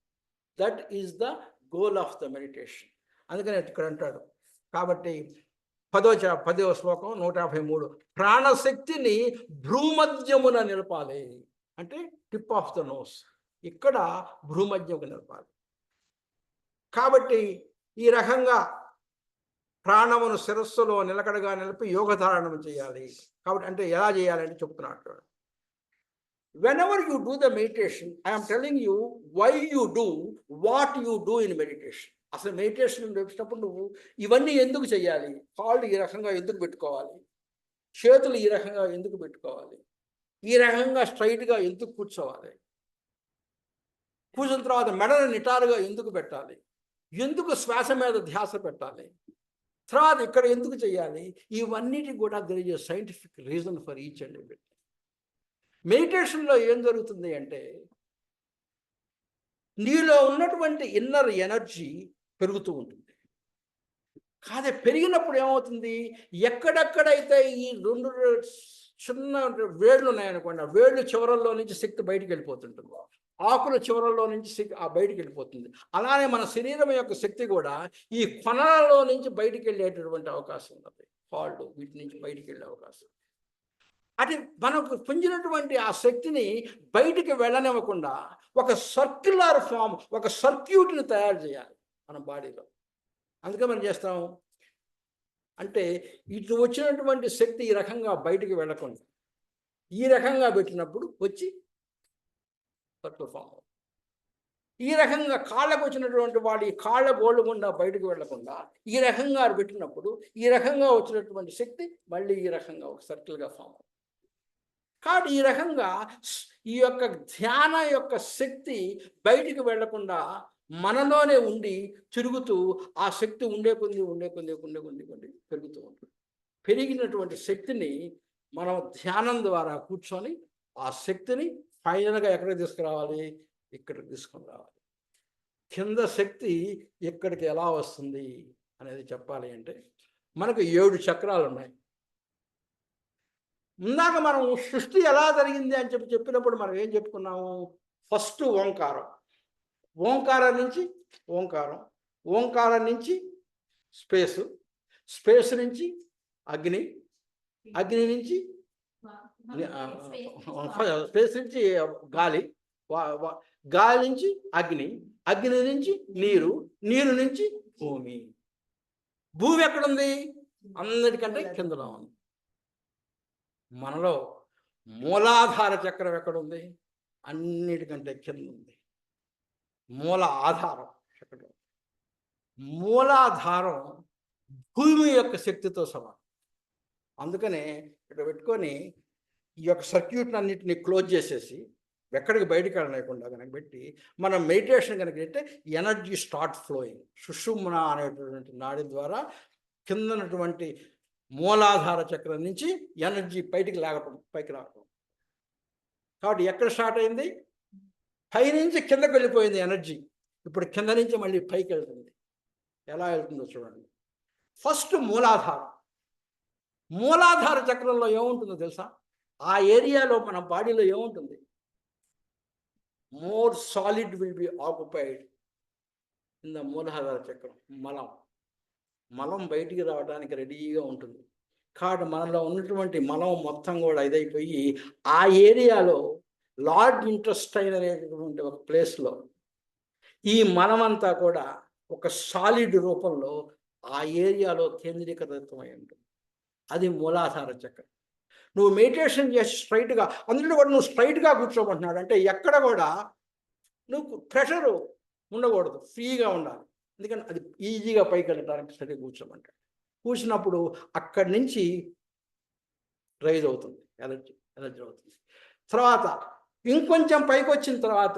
That is the goal of the meditation. అందుకని ఇక్కడ అంటాడు. కాబట్టి 10వ శ్లోకం 153 ప్రాణశక్తిని భ్రూమధ్యమున నిలపాలి. అంటే టిప్ ఆఫ్ ద నోస్, ఇక్కడ భ్రూమధ్యముకు నిలపాలి. కాబట్టి ఈ రకంగా ప్రాణమును శిరస్సులో నిలకడగా నిలిపి యోగధారణం చేయాలి. కాబట్టి అంటే ఎలా చేయాలంటే చెప్తున్నాడు. whenever you do the meditation, I am telling you why you do what you do in meditation. అసలు మెడిటేషన్ చేసినప్పుడు నువ్వు ఇవన్నీ ఎందుకు చేయాలి? కాళ్ళు ఈ రకంగా ఎందుకు పెట్టుకోవాలి, చేతులు ఈ రకంగా ఎందుకు పెట్టుకోవాలి, ఈ రకంగా స్ట్రైట్గా ఎందుకు కూర్చోవాలి, కూర్చున్న తర్వాత మెడను నిటారుగా ఎందుకు పెట్టాలి, ఎందుకు శ్వాస మీద ధ్యాస పెట్టాలి, తర్వాత ఇక్కడ ఎందుకు చేయాలి, ఇవన్నిటి కూడా there is a scientific reason for each and every. మెడిటేషన్లో ఏం జరుగుతుంది అంటే నీలో ఉన్నటువంటి ఇన్నర్ ఎనర్జీ పెరుగుతూ ఉంటుంది. కాదే పెరిగినప్పుడు ఏమవుతుంది? ఎక్కడెక్కడైతే ఈ 2 చిన్న వేళ్ళు ఉన్నాయనుకోండి, ఆ వేళ్ళు చివరల్లో నుంచి శక్తి బయటికి వెళ్ళిపోతుంటుంది, ఆకుల చివరల్లో నుంచి శక్తి బయటికి వెళ్ళిపోతుంది. అలానే మన శరీరం యొక్క శక్తి కూడా ఈ కొనలలో నుంచి బయటికి వెళ్ళేటటువంటి అవకాశం ఉన్నది. కాళ్ళు వీటి నుంచి బయటికి వెళ్ళే అవకాశం. అది మనకు పొందినటువంటి ఆ శక్తిని బయటికి వెళ్ళనివ్వకుండా ఒక సర్క్యులర్ ఫామ్, ఒక సర్క్యూట్ని తయారు చేయాలి మన బాడీలో. అందుకే మనం చేస్తాం అంటే ఇటు వచ్చినటువంటి శక్తి ఈ రకంగా బయటికి వెళ్ళకుండా ఈ రకంగా పెట్టినప్పుడు వచ్చి సర్క్యులర్ ఫామ్. ఈ రకంగా కాళ్ళకు వచ్చినటువంటి వాడు ఈ కాళ్ళ గోళ్ళు గుండా బయటకు వెళ్లకుండా ఈ రకంగా పెట్టినప్పుడు ఈ రకంగా వచ్చినటువంటి శక్తి మళ్ళీ ఈ రకంగా ఒక సర్కిల్గా ఫామ్ అవుతుంది. కాబట్టి ఈ రకంగా ఈ యొక్క ధ్యాన యొక్క శక్తి బయటికి వెళ్లకుండా మనలోనే ఉండి తిరుగుతూ ఆ శక్తి ఉండే కొద్ది పెరుగుతూ ఉంటుంది. పెరిగినటువంటి శక్తిని మనం ధ్యానం ద్వారా కూర్చొని ఆ శక్తిని ఫైనల్గా ఎక్కడికి తీసుకురావాలి? ఇక్కడికి తీసుకొని రావాలి. కింద శక్తి ఇక్కడికి ఎలా వస్తుంది అనేది చెప్పాలి అంటే మనకు 7 చక్రాలు ఉన్నాయి. ఇందాక మనం సృష్టి ఎలా జరిగింది అని చెప్పినప్పుడు మనం ఏం చెప్పుకున్నాము? ఫస్ట్ ఓంకారం, ఓంకారం నుంచి ఓంకారం, ఓంకారం నుంచి స్పేసు, స్పేస్ నుంచి అగ్ని, అగ్ని నుంచి స్పేస్ నుంచి గాలి, గాలి నుంచి అగ్ని, అగ్ని నుంచి నీరు, నీరు నుంచి భూమి. భూమి ఎక్కడుంది? అన్నిటికంటే కిందలో ఉంది. మనలో మూలాధార చక్రం ఎక్కడుంది? అన్నిటికంటే కింద ఉంది. మూల ఆధారం చక్రం. మూలాధారం భూమి యొక్క శక్తితో సమానం. అందుకనే ఇక్కడ పెట్టుకొని ఈ యొక్క సర్క్యూట్ అన్నిటిని క్లోజ్ చేసేసి ఎక్కడికి బయటికి వెళ్ళలేకుండా కనుక పెట్టి మనం మెడిటేషన్ కనుక అంటే ఎనర్జీ స్టార్ట్ ఫ్లోయింగ్. సుషుమ్న అనేటటువంటి నాడి ద్వారా కిందనటువంటి మూలాధార చక్రం నుంచి ఎనర్జీ బయటికి లాగటం, పైకి రావటం. కాబట్టి ఎక్కడ స్టార్ట్ అయింది? పైనుంచి కిందకి వెళ్ళిపోయింది ఎనర్జీ. ఇప్పుడు కింద నుంచి మళ్ళీ పైకి వెళ్తుంది. ఎలా వెళ్తుందో చూడండి. ఫస్ట్ మూలాధారం. మూలాధార చక్రంలో ఏముంటుందో తెలుసా? ఆ ఏరియాలో మన బాడీలో ఏముంటుంది? More solid will be occupied in the మూలాధార చక్రం. మలం, మలం బయటికి రావడానికి రెడీగా ఉంటుంది. కాబట్టి మనలో ఉన్నటువంటి మలం మొత్తం కూడా ఇదైపోయి ఆ ఏరియాలో లార్జ్ ఇంటెస్టైన్ అనేటటువంటి ఒక ప్లేస్లో ఈ మలమంతా కూడా ఒక సాలిడ్ రూపంలో ఆ ఏరియాలో కేంద్రీకృతమై ఉంటుంది. అది మూలాధార చక్రం. నువ్వు మెడిటేషన్ చేసి స్ట్రైట్గా, అందులో కూడా నువ్వు స్ట్రైట్గా కూర్చోమంటున్నాడు అంటే ఎక్కడ కూడా నువ్వు ప్రెషరు ఉండకూడదు, ఫ్రీగా ఉండాలి. ఎందుకంటే అది ఈజీగా పైకి వెళ్ళడానికి స్ట్రైట్గా కూర్చోమంటాడు. కూర్చున్నప్పుడు అక్కడి నుంచి రైజ్ అవుతుంది, ఎనర్జీ అవుతుంది. తర్వాత ఇంకొంచెం పైకి వచ్చిన తర్వాత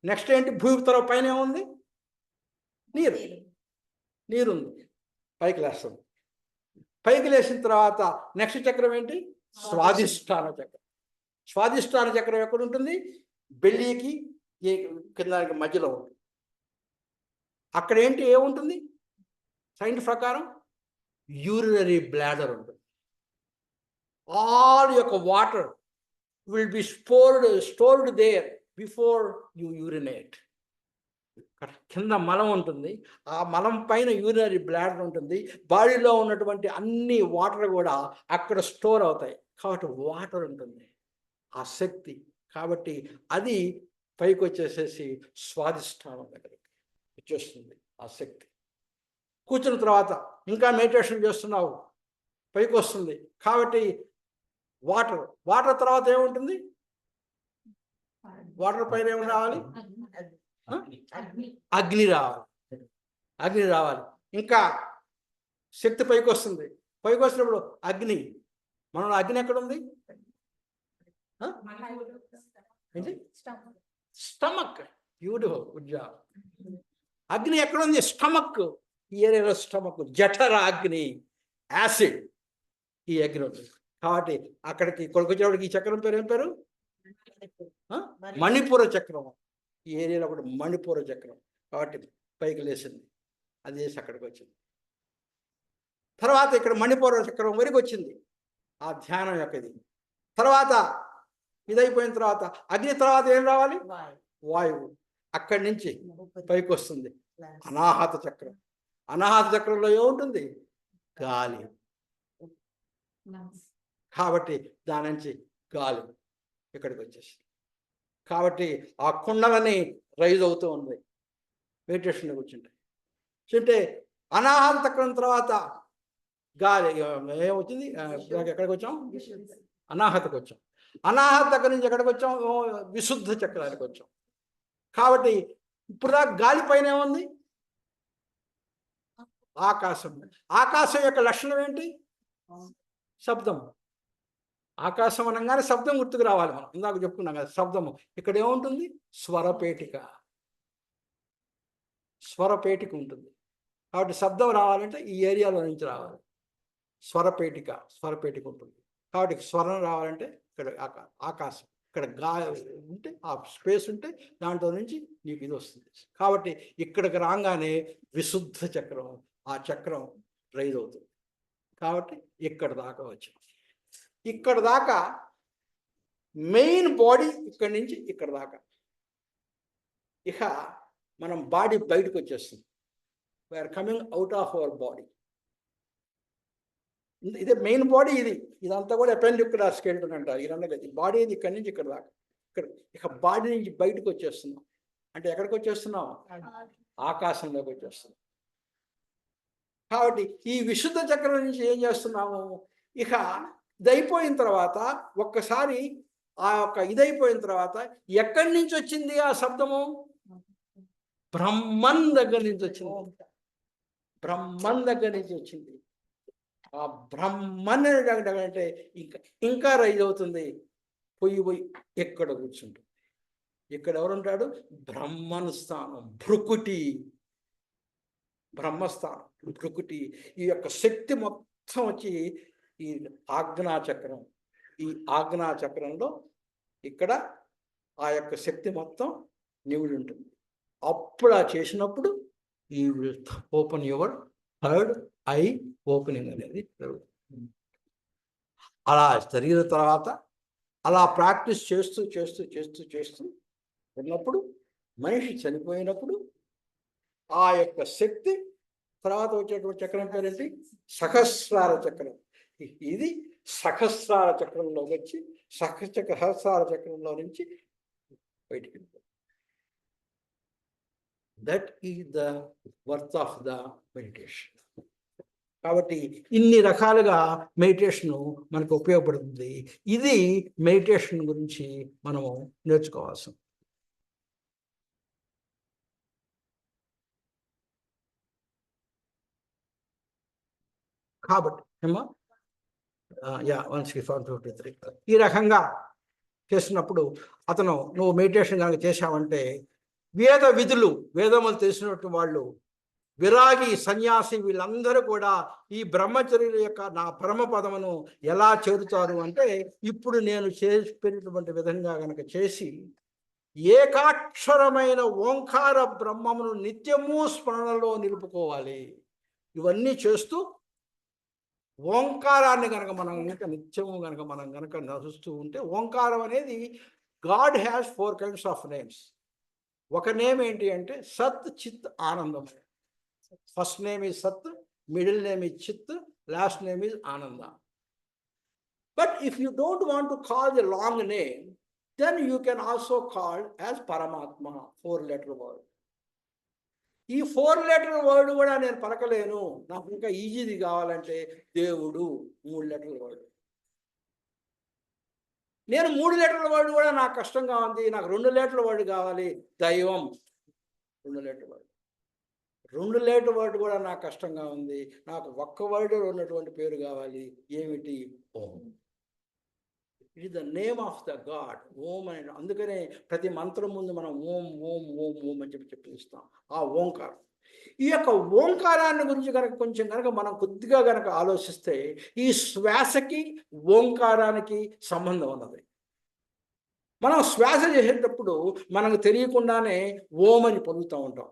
నెక్స్ట్ ఏంటి? భూమి తర్వాత పైన ఏముంది? నీరు, నీరుంది, పైకి లేస్తుంది. పైకి లేచిన తర్వాత నెక్స్ట్ చక్రం ఏంటి? స్వాధిష్టాన చక్రం. స్వాధిష్టాన చక్రం ఎక్కడ ఉంటుంది? బెల్లికి కిందానికి మధ్యలో ఉంటుంది. అక్కడ ఏంటి? ఏముంటుంది? సైన్స్ ప్రకారం యూరినరీ బ్లాడర్ ఉంటుంది. ఆల్ యొక్క water will be stored there before you urinate. కింద మలం ఉంటుంది, ఆ మలం పైన యూరినరీ బ్లాడర్ ఉంటుంది. బాడీలో ఉన్నటువంటి అన్ని వాటర్ కూడా అక్కడ స్టోర్ అవుతాయి. కాబట్టి వాటర్ ఉంటుంది, ఆ శక్తి. కాబట్టి అది పైకి వచ్చేసేసి స్వాధిష్టానం దగ్గరికి వచ్చేస్తుంది ఆ శక్తి. కూర్చున్న తర్వాత ఇంకా మెడిటేషన్ చేస్తున్నావు, పైకి వస్తుంది. కాబట్టి వాటర్ తర్వాత ఏముంటుంది? వాటర్ పైన ఏమి రావాలి? అగ్ని రావాలి. అగ్ని రావాలి. ఇంకా శక్తి పైకి వస్తుంది. పైకి వచ్చినప్పుడు అగ్ని, మనలో అగ్ని ఎక్కడ ఉంది? స్టమక్. Beautiful, good job. అగ్ని ఎక్కడ ఉంది? స్టమక్. ఈ ఏరియాలో స్టమక్. జఠర అగ్ని, యాసిడ్, ఈ అగ్ని ఉంటుంది. కాబట్టి అక్కడికి కొడుకొచ్చేవాడికి ఈ చక్రం పేరు ఏం పేరు? మణిపుర చక్రం. ఈ ఏరియాలో కూడా మణిపుర చక్రం. కాబట్టి పైకి లేచింది, అది వేసి అక్కడికి వచ్చింది. తర్వాత ఇక్కడ మణిపుర చక్రం వరకు వచ్చింది ఆ ధ్యానం యొక్క ఇది. తర్వాత ఇదైపోయిన తర్వాత అగ్ని తర్వాత ఏం రావాలి? వాయువు. అక్కడి నుంచి పైకి వస్తుంది అనాహత చక్రం. అనాహత చక్రంలో ఏముంటుంది? గాలి. కాబట్టి దాని నుంచి గాలి ఇక్కడికి వచ్చేసి, కాబట్టి ఆ కుండలని రైజ్ అవుతూ ఉంది మెడిటేషన్లో కూర్చుంటే. అంటే అనాహత చక్రం తర్వాత గాలి ఏమొచ్చింది? ఎక్కడికి వచ్చాం? అనాహతకు వచ్చాం. అనాహత దగ్గర నుంచి ఎక్కడికి వచ్చాం? విశుద్ధ చక్రానికి వచ్చాం. కాబట్టి ఇప్పుడు దాకా గాలి పైన ఏముంది? ఆకాశం. ఆకాశం యొక్క లక్షణం ఏంటి? శబ్దం. ఆకాశం అనగానే శబ్దం గుర్తుకు రావాలి. మనం ఇందాక చెప్పుకున్నాం కదా, శబ్దము. ఇక్కడ ఏముంటుంది? స్వరపేటిక. స్వరపేటిక ఉంటుంది. కాబట్టి శబ్దం రావాలంటే ఈ ఏరియాలో నుంచి రావాలి. స్వరపేటిక ఉంటుంది. కాబట్టి స్వరం రావాలంటే ఇక్కడ ఆకాశం. ఇక్కడ ఉంటే ఆ స్పేస్ ఉంటే దాంట్లో నుంచి నీకు ఇది వస్తుంది. కాబట్టి ఇక్కడికి రాగానే విశుద్ధ చక్రం, ఆ చక్రం రైజ్ అవుతుంది. కాబట్టి ఇక్కడ దాకా వచ్చింది. ఇక్కడ దాకా మెయిన్ బాడీ ఇక్కడి నుంచి ఇక్కడ దాకా. ఇక మనం బాడీ బయటకు వచ్చేస్తుంది. We are coming out of our body. ఇదే మెయిన్ బాడీ. ఇదంతా కూడా అపెండిక్యులర్ స్కెలిటన్ అంటారు. ఇదంతా బాడీ ఇది ఇక్కడి నుంచి ఇక్కడ దాకా. ఇక్కడ ఇక బాడీ నుంచి బయటకు వచ్చేస్తున్నాం. అంటే ఎక్కడికి వచ్చేస్తున్నాం? ఆకాశంలోకి వచ్చేస్తున్నాం. కాబట్టి ఈ విశుద్ధ చక్రం నుంచి ఏం చేస్తున్నాము? ఇక ఇదైపోయిన తర్వాత ఒక్కసారి ఆ యొక్క ఇదైపోయిన తర్వాత ఎక్కడి నుంచి వచ్చింది ఆ శబ్దము? బ్రహ్మన్ దగ్గర నుంచి వచ్చింది. బ్రహ్మన్ దగ్గర నుంచి వచ్చింది. ఆ బ్రహ్మన్ అంటే ఇంకా రైజ్ అవుతుంది. పోయి ఎక్కడ కూర్చుంటుంది? ఇక్కడ ఎవరుంటాడు? బ్రహ్మన్ స్థానం, భృకుటి. బ్రహ్మస్థానం, భృకుటి. ఈ యొక్క శక్తి మొత్తం వచ్చి ఈ ఆజ్ఞాచక్రం. ఈ ఆజ్ఞాచక్రంలో ఇక్కడ ఆ యొక్క శక్తి మొత్తం నివిడి ఉంటుంది. అప్పుడు ఆ చేసినప్పుడు ఈ open your third eye opening అనేది జరుగుతుంది. అలా జరిగిన తర్వాత అలా ప్రాక్టీస్ చేస్తూ చేస్తూ చేస్తూ చేస్తూ ఉన్నప్పుడు మనిషి చనిపోయినప్పుడు ఆ యొక్క శక్తి తర్వాత వచ్చేటువంటి చక్రం పేరేంటి? సహస్రార చక్రం. ఇది సహస్రార చక్రంలో వచ్చి సహస్రార చక్రంలో నుంచి బయటికి. That is the worth of the meditation. కాబట్టి ఇన్ని రకాలుగా మెడిటేషన్ మనకు ఉపయోగపడుతుంది. ఇది మెడిటేషన్ గురించి మనము నేర్చుకోవాల్సింది. కాబట్టి ఈ రకంగా చేసినప్పుడు నువ్వు మెడిటేషన్ కనుక చేశావంటే వేద విధులు, వేదములు తెలిసినట్టు వాళ్ళు, విరాగి, సన్యాసి, వీళ్ళందరూ కూడా ఈ బ్రహ్మచర్యుల యొక్క నా పరమపదమును ఎలా చేరుతారు అంటే ఇప్పుడు నేను చెప్పినటువంటి విధంగా కనుక చేసి ఏకాక్షరమైన ఓంకార బ్రహ్మమును నిత్యము స్మరణలో నిలుపుకోవాలి. ఇవన్నీ చేస్తూ ఓంకారాన్ని కనుక మనం నిత్యము కనుక మనం కనుక నడుస్తూ ఉంటే, ఓంకారం అనేది God has 4 kinds of names. ఒక నేమ్ ఏంటి అంటే సత్, చిత్, ఆనందం. First name is Sat, middle name is Chit, last name is Ananda. But if you don't want to call the long name, then you can also call as Paramatma, 4-letter word. ఈ 4-letter word కూడా నేను పలకలేను, నాకు ఇంకా ఈజీది కావాలంటే దేవుడు, 3-letter word. నేను 3-letter word కూడా నాకు కష్టంగా ఉంది, నాకు 2-letter word కావాలి, దైవం, 2-letter word. 2-letter word కూడా నాకు కష్టంగా ఉంది, నాకు ఒక్క వర్డ్ ఉన్నటువంటి పేరు కావాలి, ఏమిటి? Om. It is the name of the God, Om అని. అందుకనే ప్రతి మంత్రం ముందు మనం ఓం ఓం ఓం ఓం అని చెప్పిస్తాం. ఆ ఓంకారం, ఈ యొక్క ఓంకారాన్ని గురించి కొంచెం మనం కొద్దిగా ఆలోచిస్తే ఈ శ్వాసకి ఓంకారానికి సంబంధం ఉన్నది. మనం శ్వాస చేసేటప్పుడు మనకు తెలియకుండానే ఓం అని పొందుతూ ఉంటాం.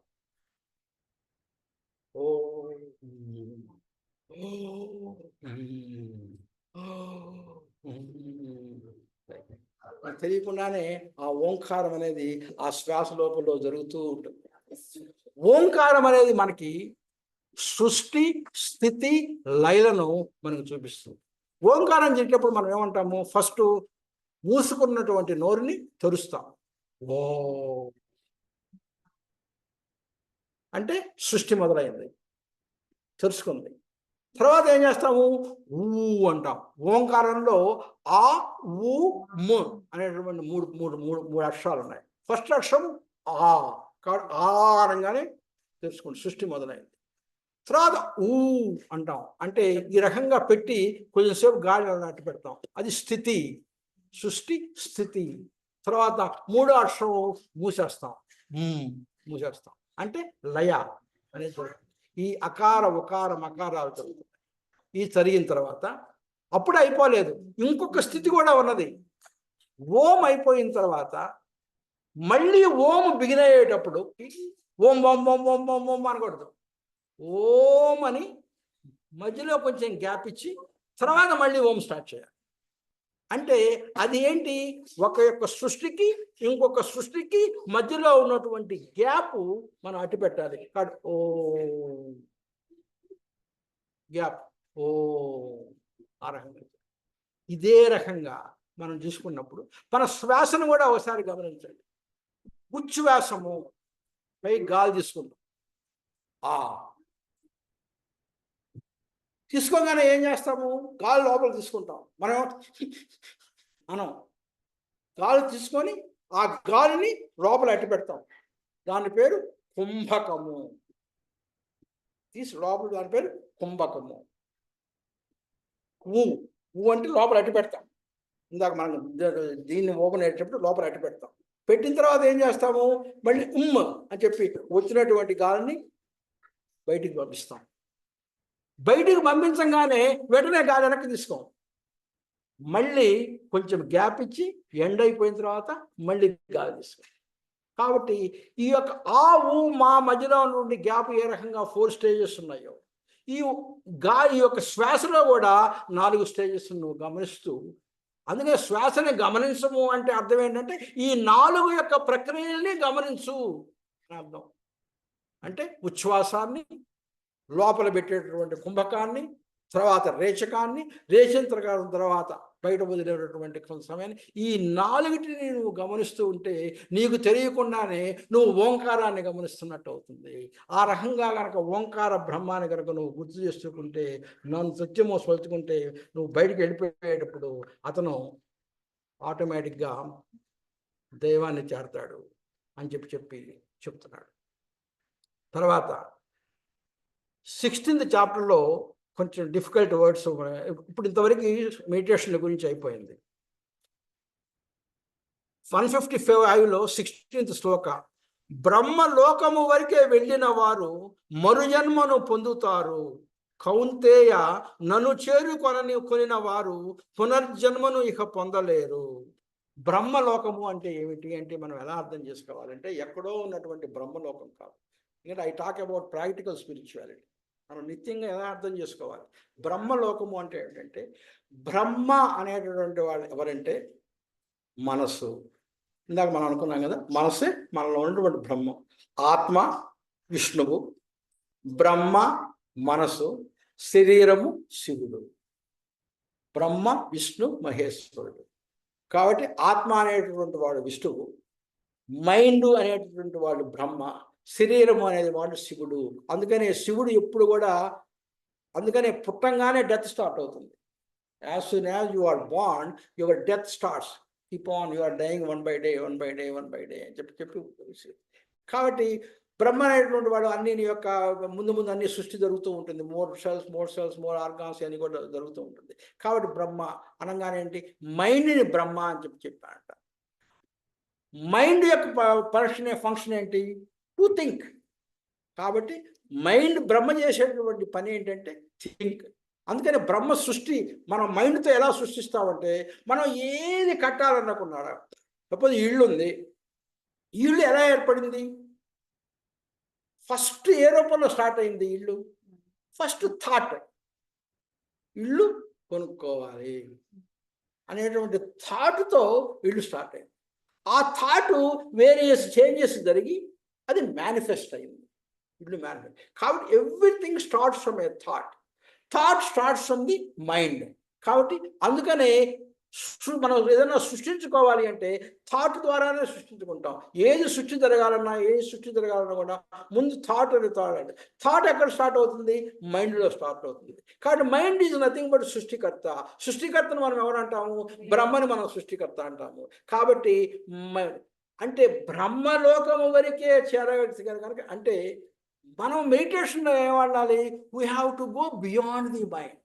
తెలియకుండానే ఆ ఓంకారం అనేది ఆ శ్వాస లోపల జరుగుతూ ఉంటుంది. ఓంకారం అనేది మనకి సృష్టి, స్థితి, లయలను మనకు చూపిస్తుంది. ఓంకారం చెప్పేటప్పుడు మనం ఏమంటాము? ఫస్ట్ మూసుకున్నటువంటి నోరుని తెరుస్తాం, ఓ అంటే సృష్టి మొదలైంది, తెరుచుకుంది. తర్వాత ఏం చేస్తాము? ఊ అంటాం. ఓంకారంలో ఆ, ఊ, ము అనేటువంటి మూడు అక్షరాలు ఉన్నాయి. ఫస్ట్ అక్షరం ఆ కాబట్టి ఆ అనగానే తెలుసుకోండి సృష్టి మొదలైంది. తర్వాత ఊ అంటాం, అంటే ఈ రకంగా పెట్టి కొంచెంసేపు గాలి అన్నట్టు పెడతాం, అది స్థితి. సృష్టి స్థితి. తర్వాత మూడో అక్షరం మూసేస్తాం, మూసేస్తాం అంటే లయ అనేది జరుగుతుంది. ఈ అకార ఉకార మకారాలు జరుగుతాయి. ఈ జరిగిన తర్వాత అప్పుడు అయిపోలేదు, ఇంకొక స్థితి కూడా ఉన్నది. ఓం అయిపోయిన తర్వాత మళ్ళీ ఓం బిగిన్ అయ్యేటప్పుడు ఓం ఓం ఓం ఓం ఓం ఓం అనకూడదు, ఓం అని మధ్యలో కొంచెం గ్యాప్ ఇచ్చి తర్వాత మళ్ళీ ఓం స్టార్ట్ చేయాలి. అంటే అది ఏంటి, ఒక యొక్క సృష్టికి ఇంకొక సృష్టికి మధ్యలో ఉన్నటువంటి గ్యాప్ మనం అట్టి పెట్టాలి. ఓ గ్యాప్, ఓ ఆ రకంగా. ఇదే రకంగా మనం చూసుకున్నప్పుడు మన శ్వాసను కూడా ఒకసారి గమనించండి. ఉచ్ఛ్వాసము పై గాలి తీసుకుంటాం, ఆ తీసుకోగానే ఏం చేస్తాము, గాలి లోపల తీసుకుంటాం. మనం గాలి తీసుకొని ఆ గాలిని లోపల అట్టి పెడతాం, దాని పేరు కుంభకము. తీసి లోపల దాని పేరు కుంభకము. ఊ ఊ అంటే లోపల అట్టి పెడతాం. ఇందాక మనం దీన్ని ఓపెన్ అయ్యేటప్పుడు లోపల అట్టి పెడతాం. పెట్టిన తర్వాత ఏం చేస్తాము, మళ్ళీ అని చెప్పి వచ్చినటువంటి గాలిని బయటికి పంపిస్తాం. బయటికి పంపించగానే వెంటనే గాలి వెనక్కి తీసుకోం, మళ్ళీ కొంచెం గ్యాప్ ఇచ్చి ఎండ్ అయిపోయిన తర్వాత మళ్ళీ గాలి తీసుకోం. కాబట్టి ఈ యొక్క ఆ ఊ మా మధ్యలో నుండి గ్యాప్ ఏ రకంగా 4 స్టేజెస్ ఉన్నాయో, ఈ గాలి యొక్క శ్వాసలో కూడా 4 స్టేజెస్ నువ్వు గమనిస్తూ, అందుకే శ్వాసని గమనించము అంటే అర్థం ఏంటంటే ఈ 4 యొక్క ప్రక్రియల్ని గమనించు అని అర్థం. అంటే ఉచ్ఛ్వాసాన్ని, లోపల పెట్టేటటువంటి కుంభకాన్ని, తర్వాత రేచకాన్ని, రేచిన తర్వాత బయట వదిలేటటువంటి కొంత సమయాన్ని, ఈ 4టిని నువ్వు గమనిస్తూ ఉంటే నీకు తెలియకుండానే నువ్వు ఓంకారాన్ని గమనిస్తున్నట్టు అవుతుంది. ఆ రకంగా కనుక ఓంకార బ్రహ్మాన్ని కనుక నువ్వు గుర్తు చేసుకుంటే, నన్ను సత్యమో స్వల్చుకుంటే నువ్వు బయటికి వెళ్ళిపోయేటప్పుడు అతను ఆటోమేటిక్గా దైవాన్ని చేరతాడు అని చెప్పి చెప్తున్నాడు. తర్వాత 16th చాప్టర్లో కొంచెం డిఫికల్ట్ వర్డ్స్. ఇప్పుడు ఇంతవరకు మెడిటేషన్ గురించి అయిపోయింది. 155లో 16th శ్లోక, బ్రహ్మలోకము వరకే వెళ్ళిన వారు మరుజన్మను పొందుతారు, కౌంతేయ నన్ను కొనిన వారు పునర్జన్మను ఇక పొందలేరు. బ్రహ్మలోకము అంటే ఏమిటి అంటే మనం ఎలా అర్థం చేసుకోవాలంటే, ఎక్కడో ఉన్నటువంటి బ్రహ్మలోకం కాదు. ఎందుకంటే I talk about practical spirituality. మనం నిత్యంగా ఎలా అర్థం చేసుకోవాలి, బ్రహ్మలోకము అంటే ఏంటంటే, బ్రహ్మ అనేటటువంటి వాళ్ళు ఎవరంటే మనస్సు. ఇందాక మనం అనుకున్నాం కదా, మనస్సే మనలో ఉన్నటువంటి బ్రహ్మ. ఆత్మ విష్ణువు, బ్రహ్మ మనస్సు, శరీరము శివుడు. బ్రహ్మ విష్ణు మహేశ్వరుడు. కాబట్టి ఆత్మ అనేటటువంటి వాడు విష్ణువు, మైండ్ అనేటటువంటి వాడు బ్రహ్మ, శరీరము అనేది వాడు శివుడు. అందుకనే శివుడు ఎప్పుడు కూడా, అందుకనే పుట్టంగానే డెత్ స్టార్ట్ అవుతుంది. As soon as you are born your death starts, keep on, you are dying one by day అని చెప్పి. కాబట్టి బ్రహ్మ అనేటువంటి వాడు అన్ని యొక్క ముందు అన్ని సృష్టి జరుగుతూ ఉంటుంది. మోర్ సెల్స్ మోర్ ఆర్గాన్స్ అని కూడా జరుగుతూ ఉంటుంది. కాబట్టి బ్రహ్మ అనగానే ఏంటి, మైండ్ని బ్రహ్మ అని చెప్పాడంట. మైండ్ యొక్క ఫంక్షన్ ఏంటి, టు థింక్. కాబట్టి మైండ్ బ్రహ్మ చేసేటటువంటి పని ఏంటంటే థింక్. అందుకని బ్రహ్మ సృష్టి మనం మైండ్తో ఎలా సృష్టిస్తామంటే, మనం ఏది కట్టాలనుకున్నారా, సపోజ్ ఇల్లు ఉంది, ఇల్లు ఎలా ఏర్పడింది, ఫస్ట్ ఏ రూపంలో స్టార్ట్ అయింది ఇల్లు, ఫస్ట్ థాట్, ఇల్లు కొనుక్కోవాలి అనేటువంటి థాట్తో ఇల్లు స్టార్ట్ అయింది. ఆ థాట్ వేరియస్ చేంజెస్ జరిగి అది మేనిఫెస్ట్ అయింది, ఇల్లు మేనిఫెస్ట్. కాబట్టి everything starts from a thought starts from the mind. కాబట్టి అందుకనే మనం ఏదైనా సృష్టించుకోవాలి అంటే థాట్ ద్వారానే సృష్టించుకుంటాం. ఏది సృష్టి జరగాలన్నా కూడా ముందు థాట్ అంటే థాట్ ఎక్కడ స్టార్ట్ అవుతుంది, మైండ్లో స్టార్ట్ అవుతుంది. కాబట్టి మైండ్ ఈజ్ నథింగ్ బట్ సృష్టికర్తను మనం ఎవరంటాము, బ్రహ్మని మనం సృష్టికర్త అంటాము. కాబట్టి అంటే బ్రహ్మలోకము వరకే చేరగలిగారు కనుక, అంటే మనం మెడిటేషన్లో ఏమనాలి, we have to go beyond the mind.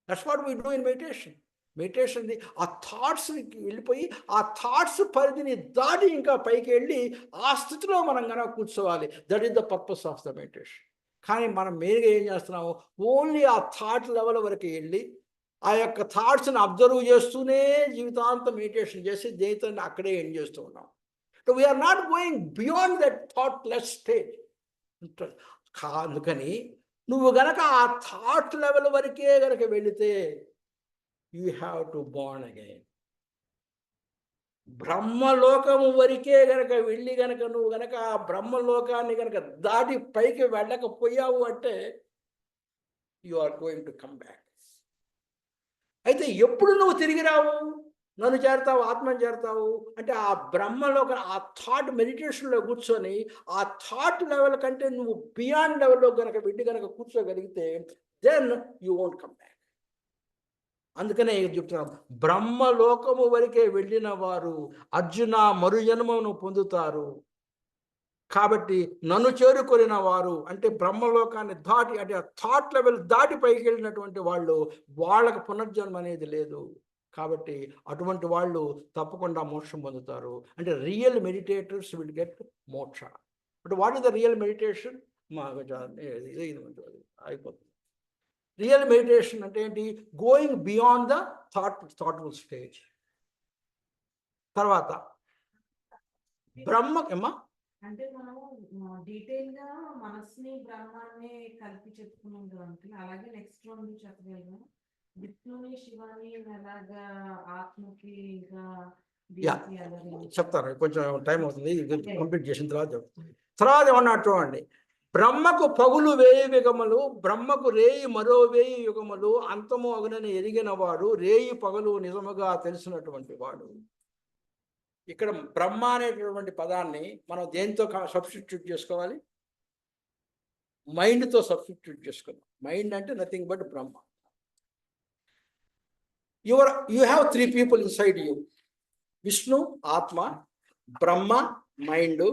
That's what we do in meditation. Meditation ఆ థాట్స్ వెళ్ళిపోయి ఆ థాట్స్ పరిధిని దాటి ఇంకా పైకి వెళ్ళి ఆ స్థితిలో మనం కనుక కూర్చోవాలి. That is the purpose of the meditation. కానీ మనం మెయిన్గా ఏం చేస్తున్నాము, ఓన్లీ ఆ థాట్ లెవెల్ వరకు వెళ్ళి ఆ యొక్క థాట్స్ని అబ్జర్వ్ చేస్తూనే జీవితాంతం మెడిటేషన్ చేసి జీవితాన్ని అక్కడే ఎండ్ చేస్తూ ఉన్నాం. We are not going beyond that thoughtless stage. అందుకని నువ్వు గనక ఆ థాట్ లెవెల్ వరకే గనక వెళితే you have to born again. బ్రహ్మలోకము వరకే గనక వెళ్ళి గనక నువ్వు గనక ఆ బ్రహ్మలోకాన్ని గనక దాటి పైకి వెళ్ళకపోయావు అంటే you are going to come back. అయితే ఎప్పుడు నువ్వు తిరిగి రావు, నన్ను చేరతావు, ఆత్మని చేరతావు అంటే ఆ బ్రహ్మలోక ఆ థాట్ మెడిటేషన్లో కూర్చొని ఆ థాట్ లెవెల్ కంటే నువ్వు బియాండ్ లెవెల్లో కనుక వెళ్ళి కనుక కూర్చోగలిగితే then you won't come back. అందుకనే చెప్తున్నాం, బ్రహ్మలోకము వరకే వెళ్ళిన వారు అర్జున మరుజన్మను పొందుతారు. కాబట్టి నన్ను చేరుకొనిన వారు అంటే బ్రహ్మలోకాన్ని దాటి అంటే ఆ థాట్ లెవెల్ దాటి పైకి వెళ్ళినటువంటి వాళ్ళు, వాళ్ళకి పునర్జన్మ అనేది లేదు. కాబట్టి అటువంటి వాళ్ళు తప్పకుండా మోక్షం పొందుతారు. అంటే రియల్ మెడిటేటర్స్ విల్ గెట్ మోక్ష. But what is the real meditation? అయిపోతుంది. రియల్ మెడిటేషన్ అంటే ఏంటి? Going beyond the thoughtful stage. తర్వాత బ్రహ్మకేమా అంటే మనం డీటెయిల్ గా మనసుని బ్రహ్మాన్ని కలిపి చెప్పుకున్నాం కదంటే, అలాగే నెక్స్ట్ రెండు చెప్పగలను. విష్ణుని శివాని అలాగా ఆత్మకి ఇంకా చెప్తాను, కొంచెం టైం అవుతుంది, కంప్లీట్ చేసిన తర్వాత ఏమన్నా చూడండి. బ్రహ్మకు పగులు 1000 యుగములు, బ్రహ్మకు రేయి మరో 1000 యుగములు, అంతము అగునని ఎరిగిన వాడు, రేయి పగలు నిజముగా తెలిసినటువంటి వాడు. ఇక్కడ బ్రహ్మ అనేటటువంటి పదాన్ని మనం దేంతో సబ్స్టిట్యూట్ చేసుకోవాలి? మైండ్తో సబ్స్టిట్యూట్ చేసుకోవాలి. మైండ్ అంటే nothing but Brahma. You have 3 people inside you: Vishnu atma, Brahma mind,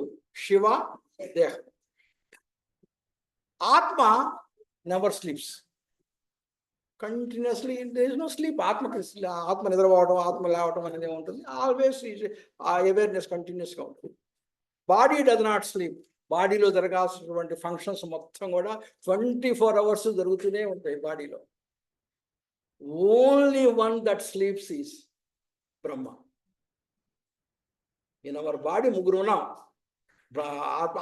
Shiva దేహం. Atma never sleeps, continuously, there is no sleep. ఆత్మ నిద్రపోవడం, ఆత్మ లేవటం అనేది ఉంటుంది. ఆల్వేస్ ఆ అవేర్నెస్ కంటిన్యూస్గా ఉంటుంది. Body does not sleep. బాడీలో జరగాల్సినటువంటి ఫంక్షన్స్ మొత్తం కూడా 24 hours జరుగుతూనే ఉంటాయి బాడీలో. Only one that sleeps is Brahma. In our body ముగ్గురు ఉన్నాం.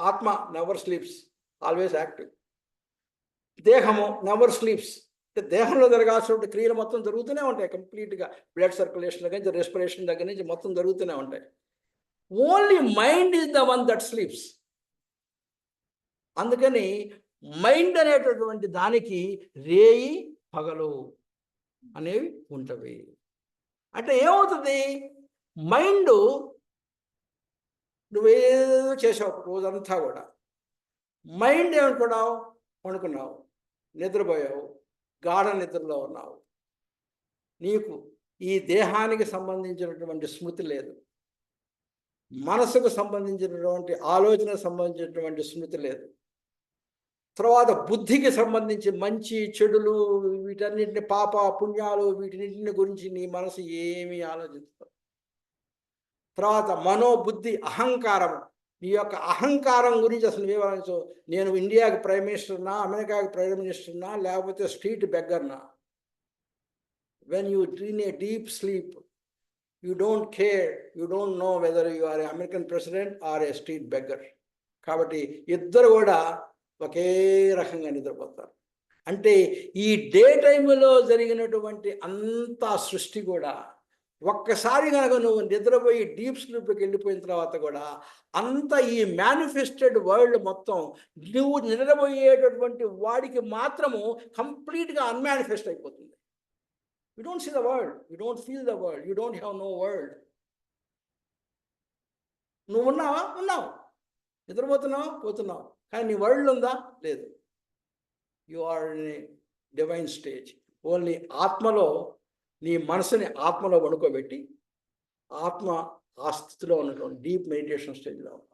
ఆత్మ నెవర్ స్లీప్స్, ఆల్వేస్ యాక్టివ్. దేహము నెవర్ స్లీప్స్, అంటే దేహంలో జరగాల్సిన క్రియలు మొత్తం జరుగుతూనే ఉంటాయి కంప్లీట్గా. బ్లడ్ సర్క్యులేషన్ దగ్గర నుంచి, రెస్పిరేషన్ దగ్గర నుంచి మొత్తం జరుగుతూనే ఉంటాయి. Only mind is the one that sleeps. అందుకని మైండ్ అనేటటువంటి దానికి రేయి పగలు అనేవి ఉంటవి. అంటే ఏమవుతుంది? మైండ్ నువ్వేదో చేసావు రోజంతా కూడా, మైండ్ ఏమనుకున్నావు? పడుకున్నావు, నిద్రపోయావు, గాఢ నిద్రలో ఉన్నావు. నీకు ఈ దేహానికి సంబంధించినటువంటి స్మృతి లేదు, మనసుకు సంబంధించినటువంటి ఆలోచనకు సంబంధించినటువంటి స్మృతి లేదు. తర్వాత బుద్ధికి సంబంధించి మంచి చెడులు, వీటన్నిటిని, పాప పుణ్యాలు, వీటిన్నింటిని గురించి నీ మనసు ఏమీ ఆలోచిస్తుంది. తర్వాత మనోబుద్ధి, అహంకారం, నీ యొక్క అహంకారం గురించి అసలు వివరించు. నేను ఇండియాకి ప్రైమ్ మినిస్టర్నా, అమెరికాకి ప్రైమ్ మినిస్టర్నా, లేకపోతే స్ట్రీట్ బెగ్గర్నా? When you dream a deep sleep, you don't care, you don't know whether you are a American president or a street beggar. కాబట్టి ఇద్దరు కూడా ఒకే రకంగా నిద్రపోతారు. అంటే ఈ డే టైంలో జరిగినటువంటి అంత సృష్టి కూడా ఒక్కసారి కనుక నువ్వు నిద్రపోయి డీప్ స్లీప్కి వెళ్ళిపోయిన తర్వాత కూడా అంత ఈ మేనిఫెస్టెడ్ వరల్డ్ మొత్తం నువ్వు నిద్రపోయేటటువంటి వాడికి మాత్రము కంప్లీట్గా అన్మానిఫెస్ట్ అయిపోతుంది. You don't see the world, you don't feel the world, you don't have no world. నువ్వు ఉన్నావా? ఉన్నావు. నిద్రపోతున్నావు, పోతున్నావు, కానీ నీ వరల్డ్ ఉందా? లేదు. You are in a divine stage. Only ఆత్మలో నీ మనసుని ఆత్మలో వణుకోబెట్టి, ఆత్మ ఆ స్థితిలో ఉన్నటువంటి డీప్ మెడిటేషన్ స్టేజ్లో ఉన్నాం.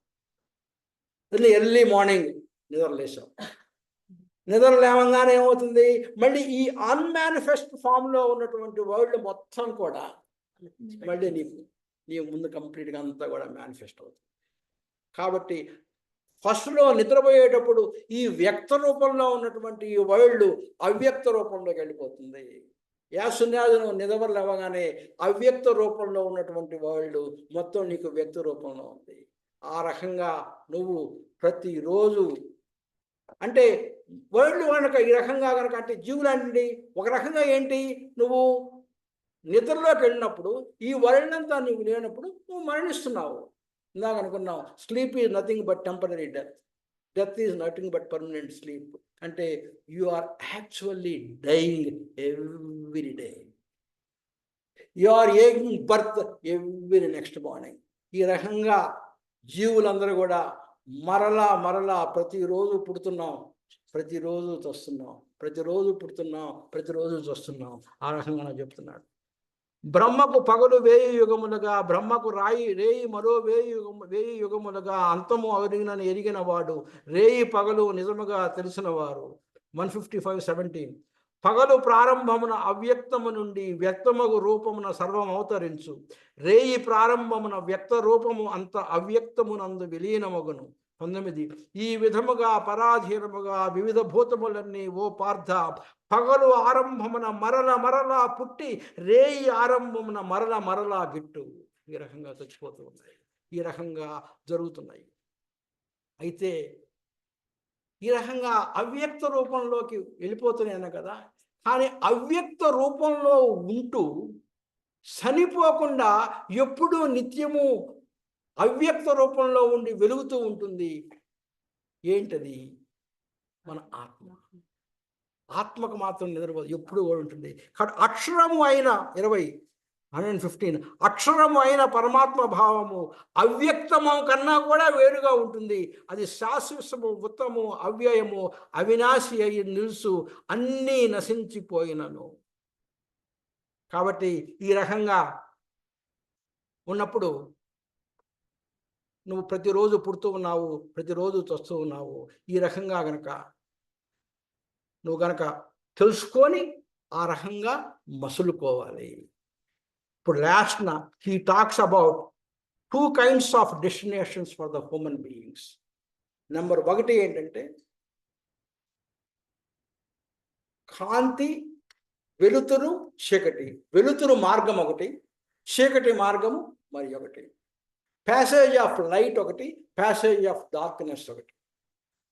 ఎర్లీ మార్నింగ్ నిద్రలేసాం. నిద్ర లేవంగానే ఏమవుతుంది, మళ్ళీ ఈ అన్మానిఫెస్ట్ ఫామ్లో ఉన్నటువంటి వరల్డ్ మొత్తం కూడా మళ్ళీ నీ ముందు కంప్లీట్గా అంతా కూడా మేనిఫెస్ట్ అవుతుంది. కాబట్టి ఫస్ట్లో నిద్రపోయేటప్పుడు ఈ వ్యక్త రూపంలో ఉన్నటువంటి ఈ వరల్డ్ అవ్యక్త రూపంలోకి వెళ్ళిపోతుంది. యాసున్యాదును నిద్ర లేవగానే అవ్యక్త రూపంలో ఉన్నటువంటి వరల్డ్ మొత్తం నీకు వ్యక్త రూపంలో ఉంది. ఆ రకంగా నువ్వు ప్రతిరోజు అంటే వరల్డ్ కనుక ఈ రకంగా కనుక అంటే జీవులండి ఒక రకంగా ఏంటి, నువ్వు నిద్రలోకి వెళ్ళినప్పుడు ఈ వరల్డ్ అంతా నీకు లేనప్పుడు నువ్వు మరణిస్తున్నావు. ఇందాక అనుకున్నావు sleep is nothing but temporary death, death is nothing but permanent sleep. అంటే you are actually dying every day, you are taking birth every next morning. ఈ రకంగా జీవులందరూ కూడా మరలా ప్రతిరోజు పుడుతున్నాం, ప్రతిరోజు చస్తున్నాం, ప్రతిరోజు పుడుతున్నాం, ప్రతిరోజు చస్తున్నాం. ఆ రకంగా చెప్తున్నాడు. బ్రహ్మకు పగలు 1000 యుగములుగా, బ్రహ్మకు రేయి మరో 1000 యుగములుగా, అంతము అరిగినని ఎరిగిన వాడు, రేయి పగలు నిజముగా తెలిసిన వారు. 155:17. పగలు ప్రారంభమున అవ్యక్తము నుండి వ్యక్తమగు రూపమున సర్వం అవతరించు, రేయి ప్రారంభమున వ్యక్త రూపము అంత అవ్యక్తమునందు విలీనమగును. 19. ఈ విధముగా పరాధీనముగా వివిధ భూతములన్నీ ఓ పార్థ, పగలు ఆరంభమున మరలా పుట్టి రేయి ఆరంభమున మరలా గిట్టు. ఈ రకంగా చచ్చిపోతూ ఉన్నాయి, ఈ రకంగా జరుగుతున్నాయి. అయితే ఈ రకంగా అవ్యక్త రూపంలోకి వెళ్ళిపోతున్నాను కదా, కానీ అవ్యక్త రూపంలో ఉంటూ చనిపోకుండా ఎప్పుడూ నిత్యము అవ్యక్త రూపంలో ఉండి వెలుగుతూ ఉంటుంది. ఏంటది? మన ఆత్మకు మాత్రం నిద్రపోదు, ఎప్పుడు కూడా ఉంటుంది. కాబట్టి అక్షరము అయిన 115 అక్షరము అయిన పరమాత్మ భావము అవ్యక్తము కన్నా కూడా వేరుగా ఉంటుంది. అది శాశ్వతము, ఉత్తము, అవ్యయము, అవినాశి అయి నిలుసు, అన్నీ నశించిపోయినను. కాబట్టి ఈ రకంగా ఉన్నప్పుడు నువ్వు ప్రతిరోజు పుడుతూ ఉన్నావు, ప్రతిరోజు చస్తూ ఉన్నావు. ఈ రకంగా నువ్వు గనక తెలుసుకొని ఆ రకంగా మసులుకోవాలి. ఇప్పుడు లాస్ట్న he talks about 2 kinds of destinations for the human beings. Number 1 ఏంటంటే కాంతి, వెలుతురు, చీకటి. వెలుతురు మార్గం ఒకటి, చీకటి మార్గము మరి ఒకటి. ప్యాసేజ్ ఆఫ్ లైట్ ఒకటి, ప్యాసేజ్ ఆఫ్ డార్క్నెస్ ఒకటి.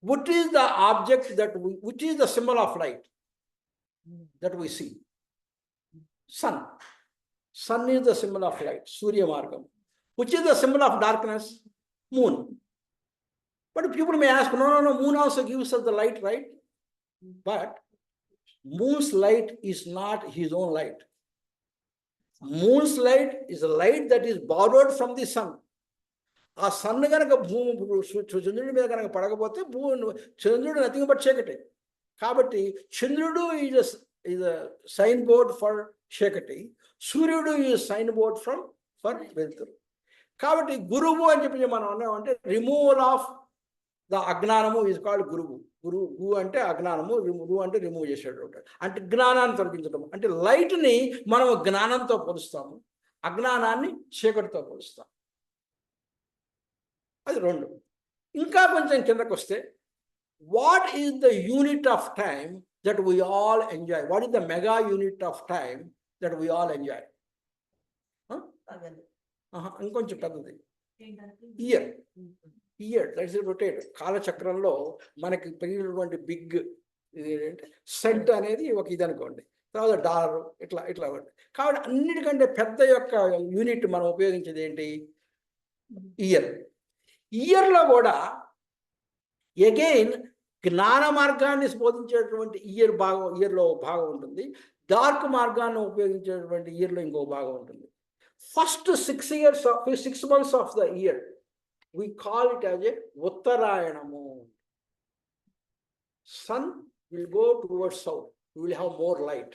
What is the object which is the symbol of light that we see? Sun. Sun is the symbol of light, Surya Margam. Which is the symbol of darkness? Moon. But people may ask, no, moon also gives us the light, right? But moon's light is not his own light. Moon's light is a light that is borrowed from the sun. ఆ sun కనుక చంద్రుడి మీద కనుక పడకపోతే చంద్రుడు nothing but చీకటి. కాబట్టి చంద్రుడు is a sign board for చీకటి, సూర్యుడు ఈజ్ సైన్ బోర్డ్ ఫర్ వెలుతురు. కాబట్టి గురువు అని చెప్పి మనం అన్నామంటే రిమూవల్ ఆఫ్ ద అజ్ఞానము ఈజ్ కాల్డ్ గురువు. గురువు అంటే అజ్ఞానము, రిమూవ్ అంటే రిమూవ్ చేసేటప్పుడు, అంటే జ్ఞానాన్ని తొలగించడం. అంటే లైట్ని మనం జ్ఞానంతో పోలుస్తాము, అజ్ఞానాన్ని చీకటితో పోలుస్తాం. అది 2. ఇంకా కొంచెం కిందకు వస్తే what is the unit of time that we all enjoy? What is the mega unit of time that we all enjoy? ఇంకొంచెం పెద్దది, ఇయర్ లెట్స్ రొటేట్. కాలచక్రంలో మనకి పెరిగినటువంటి బిగ్ ఏంటంటే సెంట్ అనేది ఒక ఇది అనుకోండి, తర్వాత డాలర్, ఇట్లా కాబట్టి అన్నిటికంటే పెద్ద యొక్క యూనిట్ మనం ఉపయోగించేది ఏంటి? ఇయర్. ఇయర్లో కూడా అగైన్ జ్ఞాన మార్గాన్ని బోధించేటువంటి ఇయర్లో భాగం ఉంటుంది, డార్క్ మార్గాన్ని ఉపయోగించేటువంటి ఇయర్లో ఇంకో భాగం ఉంటుంది. First 6 months of the year we call it as a ఉత్తరాయణము. Sun will go towards south, you will have more light.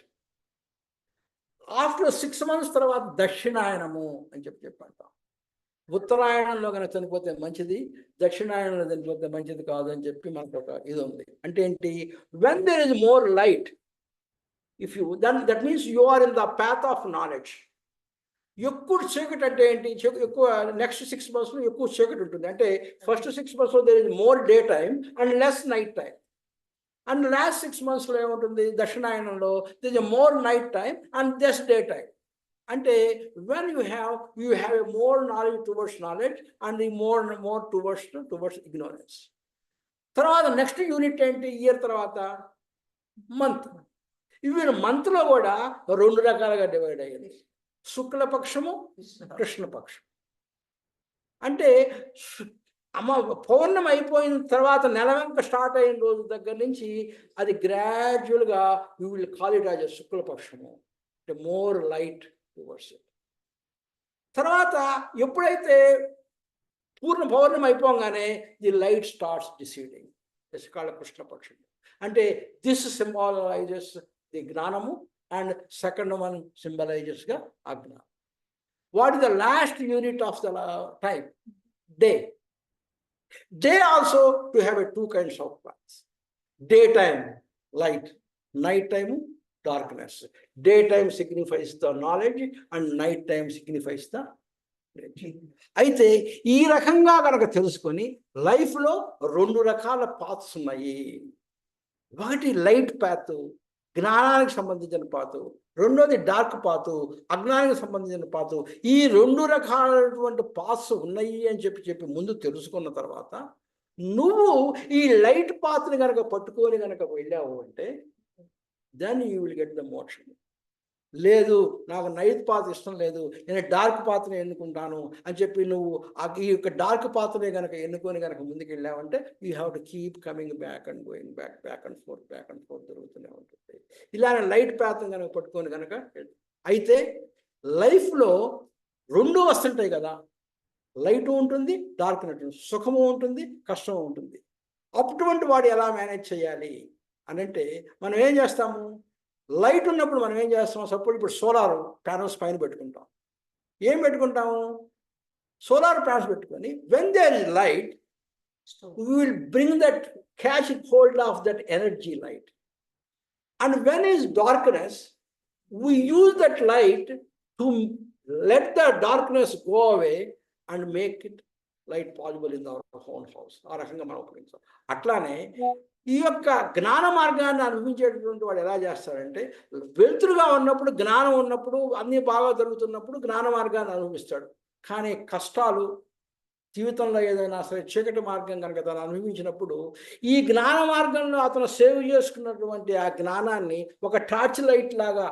After 6 months తర్వాత దక్షిణాయనము అని చెప్పంటాం. ఉత్తరాయణంలో కనుక చనిపోతే మంచిది, దక్షిణాయనంలో చనిపోతే మంచిది కాదు అని చెప్పి మనకు ఒక ఇది ఉంది. అంటే ఏంటి, when there is more light, if you that means you are in the path of knowledge. ఎక్కువ చీకటి అంటే ఏంటి, ఎక్కువ నెక్స్ట్ 6 months ఎక్కువ చీకటి ఉంటుంది. అంటే first 6 months there is more day time and less night time. And last 6 months ఏముంటుంది, దక్షిణాయనంలో this a more night time and less day time. అంటే when you have a more knowledge towards knowledge and more towards ignorance. తర్వాత next unit ఏంటి, year తర్వాత month. Even మంత్లో కూడా 2 రకాలుగా divide అయ్యింది, శుక్లపక్షము, కృష్ణపక్షం. అంటే పౌర్ణమి అయిపోయిన తర్వాత నెలవంక స్టార్ట్ అయిన రోజు దగ్గర నుంచి అది గ్రాడ్యువల్గా you will call it as శుక్లపక్షము, అంటే మోర్ లైట్ టువర్డ్స్ ఇట్. తర్వాత ఎప్పుడైతే పూర్ణ పౌర్ణమి అయిపోగానే ది లైట్ స్టార్ట్స్ డిసీడింగ్, కాళ్ళ కృష్ణపక్షం. అంటే దిస్ సింబాలైజెస్ ది జ్ఞానము అండ్ సెకండ్ వన్ సింబలైజెస్గా అజ్ఞానం. What is the last unit of the time, day. Day also to have a 2 kinds of paths. Daytime light, night time darkness. Daytime signifies the knowledge and night time signifies the knowledge. అయితే ఈ రకంగా కనుక తెలుసుకొని లైఫ్లో 2 రకాల paths ఉన్నాయి. ఒకటి light path, జ్ఞానానికి సంబంధించిన పాతు, రెండోది డార్క్ పాతు, అజ్ఞానానికి సంబంధించిన పాతు. ఈ 2 రకాలైనటువంటి పాత్స్ ఉన్నాయి అని చెప్పి ముందు తెలుసుకున్న తర్వాత నువ్వు ఈ లైట్ పాత్ని కనుక పట్టుకొని కనుక వెళ్ళావు అంటే then you will get the మోక్షం. లేదు నాకు నైట్ పాత్ ఇష్టం లేదు, నేను డార్క్ పాత్ని ఎన్నుకుంటాను అని చెప్పి నువ్వు ఈ యొక్క డార్క్ పాత్నే కనుక ఎన్నుకొని కనుక ముందుకు వెళ్ళావంటే you have to keep coming back and going back and forth జరుగుతూనే ఉంటుంది. ఇలానే లైట్ పాత్ని కనుక పట్టుకొని కనుక. అయితే లైఫ్లో 2 వస్తుంటాయి కదా, లైట్ ఉంటుంది, డార్క్ ఉంటుంది, సుఖము ఉంటుంది, కష్టము ఉంటుంది. అటువంటి వాడు ఎలా మేనేజ్ చేయాలి అని అంటే మనం ఏం చేస్తాము, లైట్ ఉన్నప్పుడు మనం ఏం చేస్తాం, సపోజ్ ఇప్పుడు సోలార్ ప్యానల్స్ పైన పెట్టుకుంటాం. ఏం పెట్టుకుంటాము, సోలార్ ప్యానల్స్ పెట్టుకొని when there is light we will bring that, catch hold of that energy light, and when is darkness we use that light to let the darkness go away and make it light possible in our own house. ఆ రకంగా మనం ఉపయోగించాం. అట్లానే ఈ యొక్క జ్ఞాన మార్గాన్ని అనుభవించేటటువంటి వాడు ఎలా చేస్తాడంటే వెలుతురుగా ఉన్నప్పుడు, జ్ఞానం ఉన్నప్పుడు, అన్నీ బాగా జరుగుతున్నప్పుడు జ్ఞాన మార్గాన్ని అనుభవిస్తాడు. కానీ కష్టాలు జీవితంలో ఏదైనా సరే చీకటి మార్గం కనుక తను అనుభవించినప్పుడు ఈ జ్ఞాన మార్గంలో అతను సేవ్ చేసుకున్నటువంటి ఆ జ్ఞానాన్ని ఒక టార్చ్ లైట్ లాగా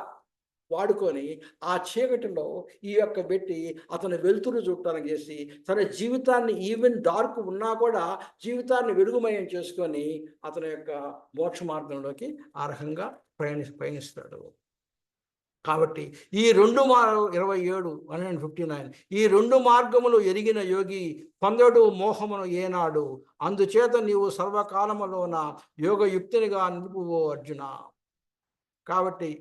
వాడుకొని ఆ చీకటిలో ఈ యొక్క పెట్టి అతను వెలుతురు చూడటానికి చేసి తన జీవితాన్ని ఈవెన్ డార్క్ ఉన్నా కూడా జీవితాన్ని వెలుగుమయం చేసుకొని అతని యొక్క మోక్ష మార్గంలోకి ఆ రకంగా పయనిస్తాడు. కాబట్టి ఈ 27 159 ఈ 2 మార్గములు ఎరిగిన యోగి పొందడు మోహమును ఏనాడు, అందుచేత నీవు సర్వకాలములోన యోగయుక్తినిగా నిలుపువో అర్జున. కాబట్టి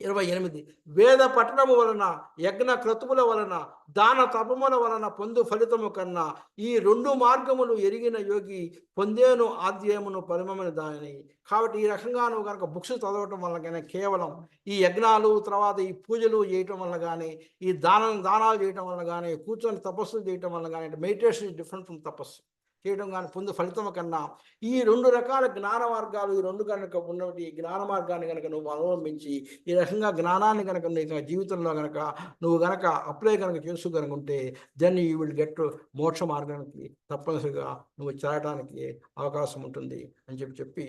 28 వేద పఠనము వలన, యజ్ఞ క్రతువుల వలన, దాన తపముల వలన పొందు ఫలితము కన్నా ఈ 2 మార్గములు ఎరిగిన యోగి పొందేను ఆద్యమును పరిమమని దాని. కాబట్టి ఈ రకంగా నువ్వు కనుక బుక్స్ చదవటం వల్ల కానీ, కేవలం ఈ యజ్ఞాలు తర్వాత ఈ పూజలు చేయటం వల్ల కానీ, ఈ దానాలు చేయటం వల్ల కానీ, కూర్చొని తపస్సు చేయటం వల్ల కానీ, మెడిటేషన్ ఇస్ డిఫరెంట్ ఫ్రమ్ తపస్సు చేయడం కానీ పొందు ఫలితం కన్నా ఈ 2 రకాల జ్ఞాన మార్గాలు, ఈ 2 కనుక ఉన్నటువంటి జ్ఞాన మార్గాన్ని కనుక నువ్వు అవలంబించి ఈ రకంగా జ్ఞానాన్ని కనుక నీకు జీవితంలో కనుక నువ్వు కనుక అప్లై కనుక చేసుకోగలుగుంటే దెన్ యూ విల్ గెట్ మోక్ష మార్గానికి తప్పనిసరిగా నువ్వు చేరడానికి అవకాశం ఉంటుంది అని చెప్పి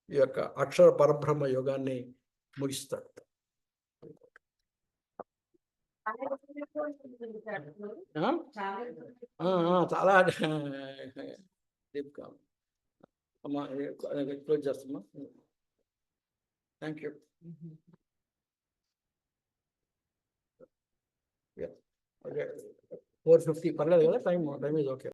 ఈ యొక్క అక్షర పరబ్రహ్మ యోగాన్ని ముగిస్తాడు. చాలా డీప్గా అమ్మా క్లోజ్ చేస్తామా. Thank you. 4:50 పర్లేదు కదా, టైం ఈజ్ ఓకే.